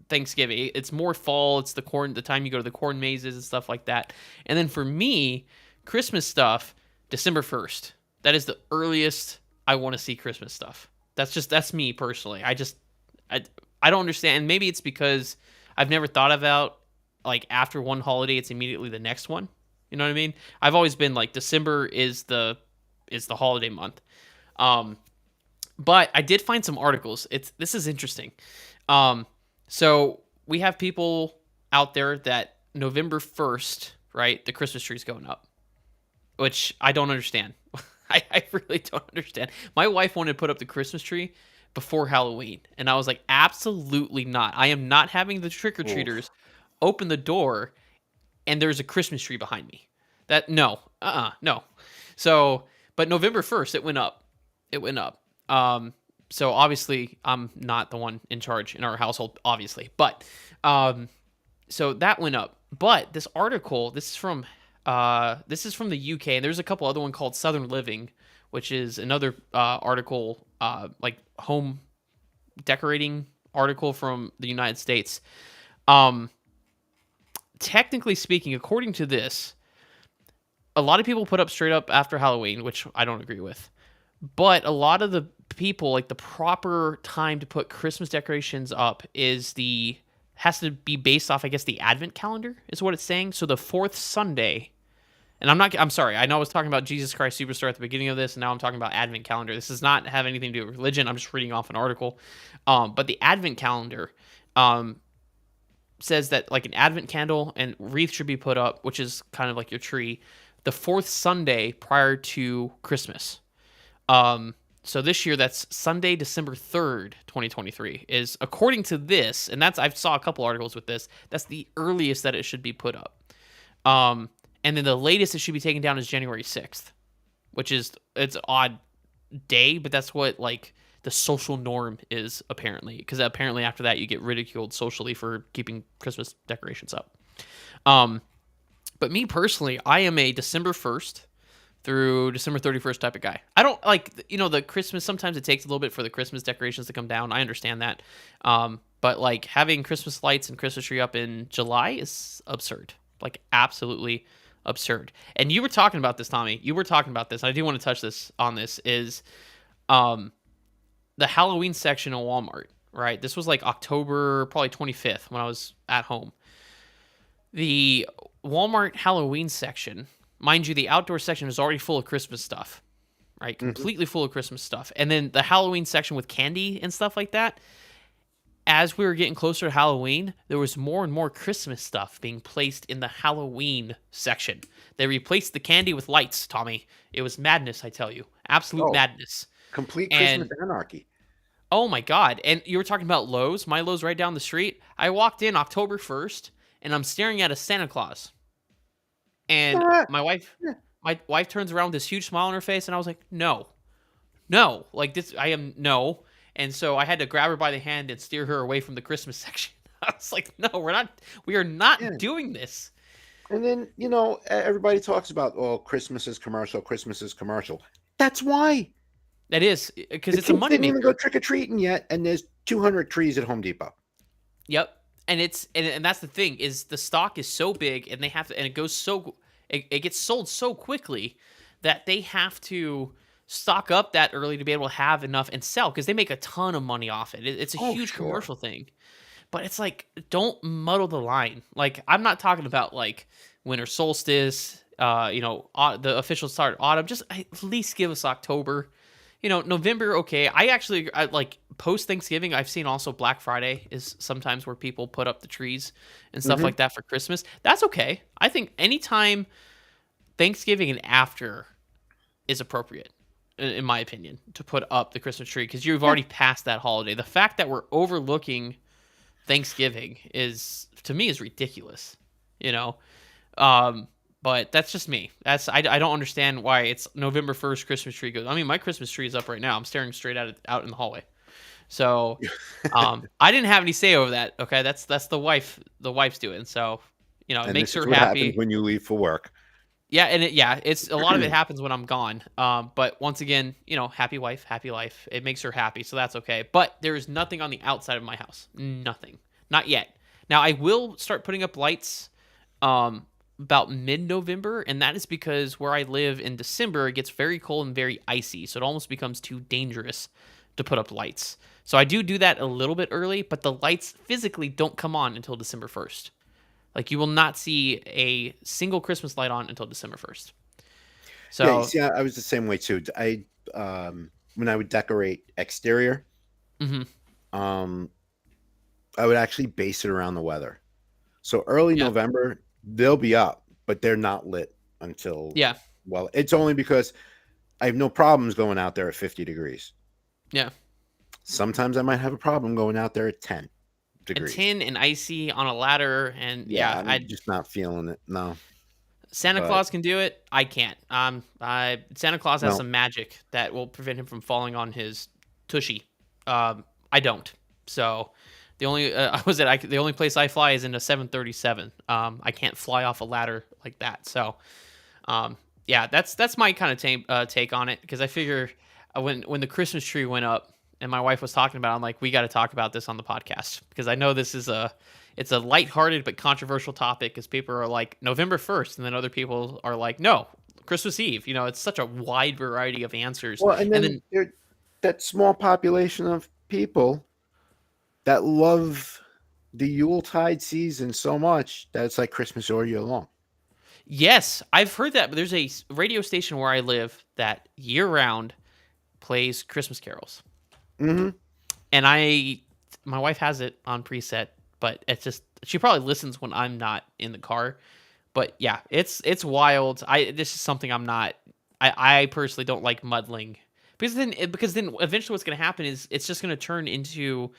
Thanksgiving. It's more fall. It's the time you go to the corn mazes and stuff like that. And then for me, Christmas stuff, December 1st. That is the earliest I want to see Christmas stuff. That's me personally. I don't understand. Maybe it's because I've never thought about like after one holiday, it's immediately the next one. You know what I mean? I've always been like December is the holiday month. Um, but I did find some articles. This is interesting. So we have people out there that November 1st, right? The Christmas tree's going up, which I don't understand. I really don't understand. My wife wanted to put up the Christmas tree before Halloween, and I was like, absolutely not. I am not having the trick-or-treaters Oof. open the door and there's a Christmas tree behind me. No. So, but November 1st, it went up. It went up. So obviously I'm not the one in charge in our household, obviously, but, so that went up. But this article, this is from the UK, and there's a couple other one called Southern Living, which is another, article, like home decorating article from the United States. Um, Technically speaking, according to this, a lot of people put up straight up after Halloween, which I don't agree with. But a lot of the people, like the proper time to put Christmas decorations up has to be based off, I guess, the Advent calendar is what it's saying. So the fourth Sunday, and I'm sorry, I know I was talking about Jesus Christ Superstar at the beginning of this, and now I'm talking about Advent calendar. This does not have anything to do with religion. I'm just reading off an article. But the Advent calendar, says that like an Advent candle and wreath should be put up, which is kind of like your tree, the fourth Sunday prior to Christmas. So this year, that's Sunday, December 3rd, 2023, is according to this, and I've saw a couple articles with this, that's the earliest that it should be put up. And then the latest it should be taken down is January 6th, which it's an odd day, but that's what like the social norm is apparently, because apparently after that you get ridiculed socially for keeping Christmas decorations up. But me personally, I am a December 1st through December 31st type of guy. I don't like, the Christmas, sometimes it takes a little bit for the Christmas decorations to come down. I understand that. But like having Christmas lights and Christmas tree up in July is absurd. Like absolutely absurd. And you were talking about this, Tommy. You were talking about this. I do want to touch on this is the Halloween section of Walmart, right? This was like October, probably 25th when I was at home. The Walmart Halloween section, mind you, the outdoor section is already full of Christmas stuff, right? Completely full of Christmas stuff. And then the Halloween section with candy and stuff like that, as we were getting closer to Halloween, there was more and more Christmas stuff being placed in the Halloween section. They replaced the candy with lights, Tommy. It was madness, I tell you. Absolute Oh, madness. complete And Christmas anarchy. oh my God. And you were talking about Lowe's. My Lowe's right down the street. I walked in October 1st and I'm staring at a Santa Claus. And Ah, yeah, my wife turns around with this huge smile on her face and I was like, no, like this, no. And so I had to grab her by the hand and steer her away from the Christmas section. I was like, no, we are yeah. not doing this. And then, everybody talks about, oh, Christmas is commercial, Christmas is commercial. That's why. That is because The it's a kids didn't even moneymaker. go trick-or-treating yet, and there's 200 trees at Home Depot. Yep. And and that's the thing is the stock is so big and it goes it gets sold so quickly that they have to stock up that early to be able to have enough and sell because they make a ton of money off it. It's a Oh, huge sure. commercial thing. But it's like, don't muddle the line. Like, I'm not talking about like winter solstice, the official start of autumn. Just at least give us October. November, okay. I like post Thanksgiving. I've seen also Black Friday is sometimes where people put up the trees and stuff Hmm. like that for Christmas. That's okay. I think anytime Thanksgiving and after is appropriate, in my opinion, to put up the Christmas tree because you've Yeah. already passed that holiday. The fact that we're overlooking Thanksgiving to me is ridiculous. you know. Um, but that's just me. I don't understand why it's November 1st Christmas tree goes. I mean, my Christmas tree is up right now. I'm staring straight at it out in the hallway. So, I didn't have any say over that. Okay, that's the wife's doing. So, it And makes this is her what happens happy. when you leave for work. Yeah, and it's a lot of it happens when I'm gone. But once again, happy wife, happy life. It makes her happy, so that's okay. But there is nothing on the outside of my house. Nothing. Not yet. Now I will start putting up lights about mid-November, and that is because where I live in December, it gets very cold and very icy, so it almost becomes too dangerous to put up lights. So I do that a little bit early, but the lights physically don't come on until December 1st. Like you will not see a single Christmas light on until December 1st. Yeah, you So, see, I was the same way too. When I would decorate exterior, mhm, um, I would actually base it around the weather. So early yeah, November, they'll be up, but they're not lit until, yeah, well, it's only because I have no problems going out there at 50 degrees. yeah. Sometimes I might have a problem going out there at 10 And degrees. tin and icy on a ladder, and Yeah, yeah, I'm just not feeling it. No, Santa but Claus can do it. I can't. Santa Claus has no. some magic that will prevent him from falling on his tushy. I don't. So the only the only place I fly is in a 737. I can't fly off a ladder like that. So Um, yeah, that's my kind of take on it because I figure when the Christmas tree went up and my wife was talking about it, I'm like, we got to talk about this on the podcast because I know this is it's a lighthearted but controversial topic because people are like November 1st and then other people are like, no, Christmas Eve. It's such a wide variety of answers. Well, and And then then that small population of people that love the Yuletide season so much that it's like Christmas all year long. yes, I've heard that, but there's a radio station where I live that year round plays Christmas carols. Hmm. And my wife has it on preset, but it's just she probably listens when I'm not in the car. But yeah, it's wild. This is something I'm not. I personally don't like muddling because then eventually what's going to happen is it's just going to turn into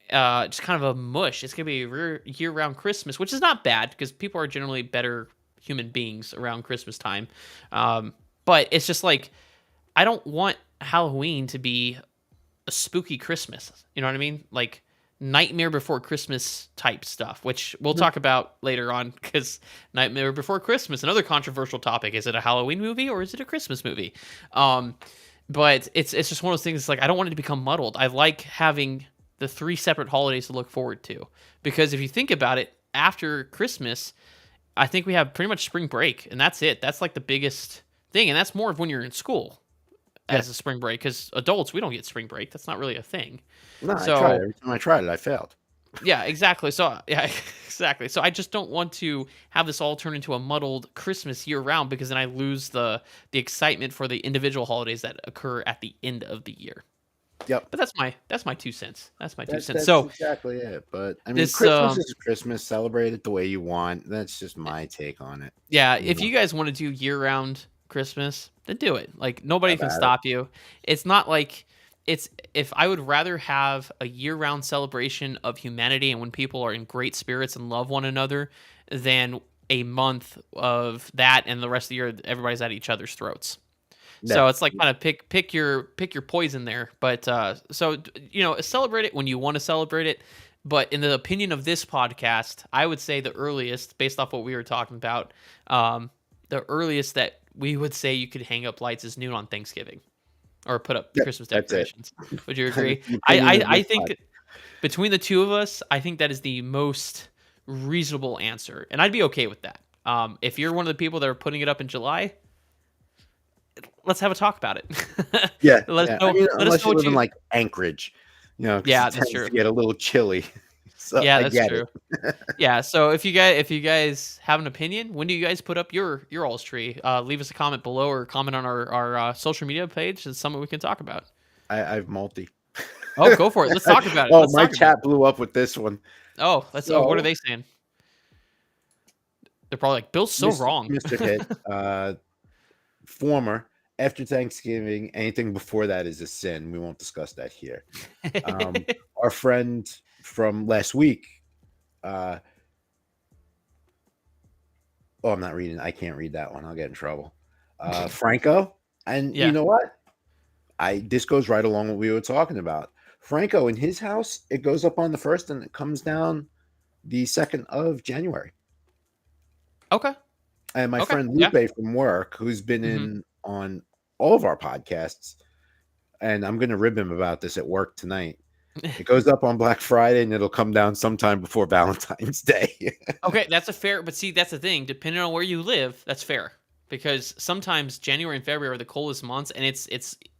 just kind of a mush. It's going to be a year round Christmas, which is not bad because people are generally better human beings around Christmas time. But it's just like I don't want Halloween to be a spooky Christmas. You know what I mean? Like Nightmare Before Christmas type stuff, which we'll talk about later on because Nightmare Before Christmas, another controversial topic. Is it a Halloween movie or is it a Christmas movie? Um, but it's just one of those things. Like I don't want it to become muddled. I like having the three separate holidays to look forward to because if you think about it, after Christmas, I think we have pretty much spring break, and that's it. That's like the biggest thing, and that's more of when you're in school Yeah. as a spring break because adults we don't get spring break. That's not really a thing. No, I tried. So Every time I tried it, I failed. yeah, exactly. So yeah, exactly. So I just don't want to have this all turn into a muddled Christmas year round because then I lose the excitement for the individual holidays that occur at the end of the year. Yep. But that's my 2 cents. That's my two That cents. that's So exactly it. But I mean, this Christmas is Christmas. Celebrate it the way you want. That's just my take on it. yeah, You if know, you guys want to do year round Christmas, then do it. Like nobody have can at it. stop you. It's not like it's if I would rather have a year round celebration of humanity and when people are in great spirits and love one another than a month of that and the rest of the year everybody's at each other's throats. Yeah. So it's like kind of pick your poison there. But celebrate it when you want to celebrate it. But in the opinion of this podcast, I would say the earliest, based off what we were talking about, the earliest that we would say you could hang up lights is noon on Thanksgiving or put up Yep. Christmas That's it. decorations. Would you That is agree? the I opinion I, of I this think pod. between the two of us, I think that is the most reasonable answer, and I'd be okay with that. If you're one of the people that are putting it up in July, let's have a talk about it. Yeah. let us Yeah. I know. mean, Let us unless know you what live in you. like Anchorage, because Yeah, it that's tends true. to get a little chilly. So Yeah, I that's get it. true. Yeah, so if you guys have an opinion, when do you guys put up your all's tree? Leave us a comment below or comment on our social media page. It's something we can talk about. I've multi. Oh, go for it. Let's talk about it. Oh, Let's my talk about it. chat blew up with this one. What are So, they saying? They're probably like, Bill's so Mr. wrong. Mr. Hit, former, after Thanksgiving, anything before that is a sin. We won't discuss that here. Our friend from last week, uh, Oh, I'm not reading. I can't read that one. I'll get in trouble. Franco, and you Yeah. know what? I this goes right along what we were talking about. Franco in his house, it goes up on the 1st and it comes down the 2nd of January. Okay. And my Okay. friend Yeah. Lupe from work, who's been Mhm. in on all of our podcasts, and I'm going to rib him about this at work tonight. It goes up on Black Friday and it'll come down sometime before Valentine's Day. Okay, that's a fair, but see, that's the thing. Depending on where you live, that's fair because sometimes January and February are the coldest months, and it's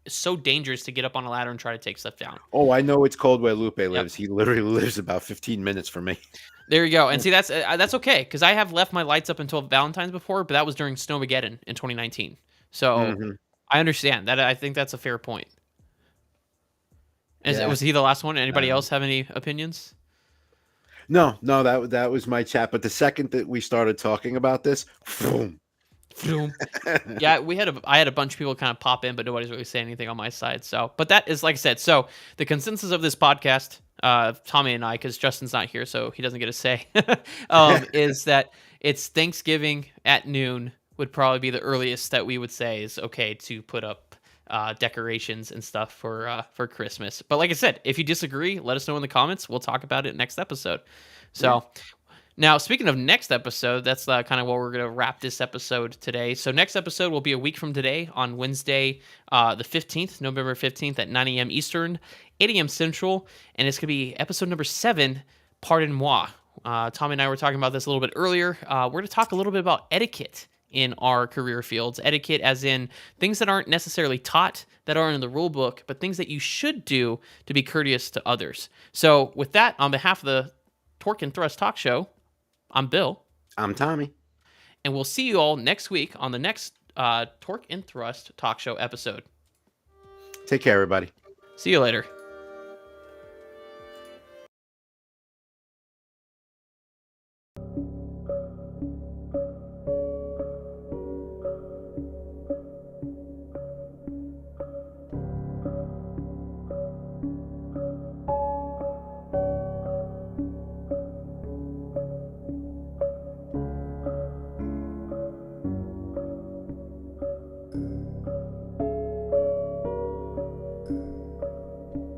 so dangerous to get up on a ladder and try to take stuff down. Oh, I know it's cold where Lupe Yep. lives. He literally lives about 15 minutes from me. There you go. And see, that's okay because I have left my lights up until Valentine's before, but that was during Snowmageddon in 2019. So Hmm. I understand that. I think that's a fair point. Yeah. Was he the last one? Anybody Um, else have any opinions? no, that was my chat. But the second that we started talking about this, boom. Vroom. Yeah, I had a bunch of people kind of pop in, but nobody's really saying anything on my side. So, but that is like I said. So the consensus of this podcast, Tommy and I, because Justin's not here, so he doesn't get a say, is that it's Thanksgiving at noon would probably be the earliest that we would say is okay to put up decorations and stuff for Christmas. But like I said, if you disagree, let us know in the comments. We'll talk about it next episode. Yeah. So now, speaking of next episode, that's kind of what we're going to wrap this episode today. So next episode will be a week from today on Wednesday, the 15th, November 15th at 9 a.m. Eastern, 8 a.m. Central, and it's going to be episode number 7, Pardon Moi. Tommy and I were talking about this a little bit earlier. We're going to talk a little bit about etiquette in our career fields. Etiquette as in things that aren't necessarily taught, that aren't in the rule book, but things that you should do to be courteous to others. So with that, on behalf of the Torque and Thrust Talk Show, I'm Bill, I'm Tommy. and we'll see you all next week on the next Torque and Thrust Talk Show episode. Take care, everybody. See you later.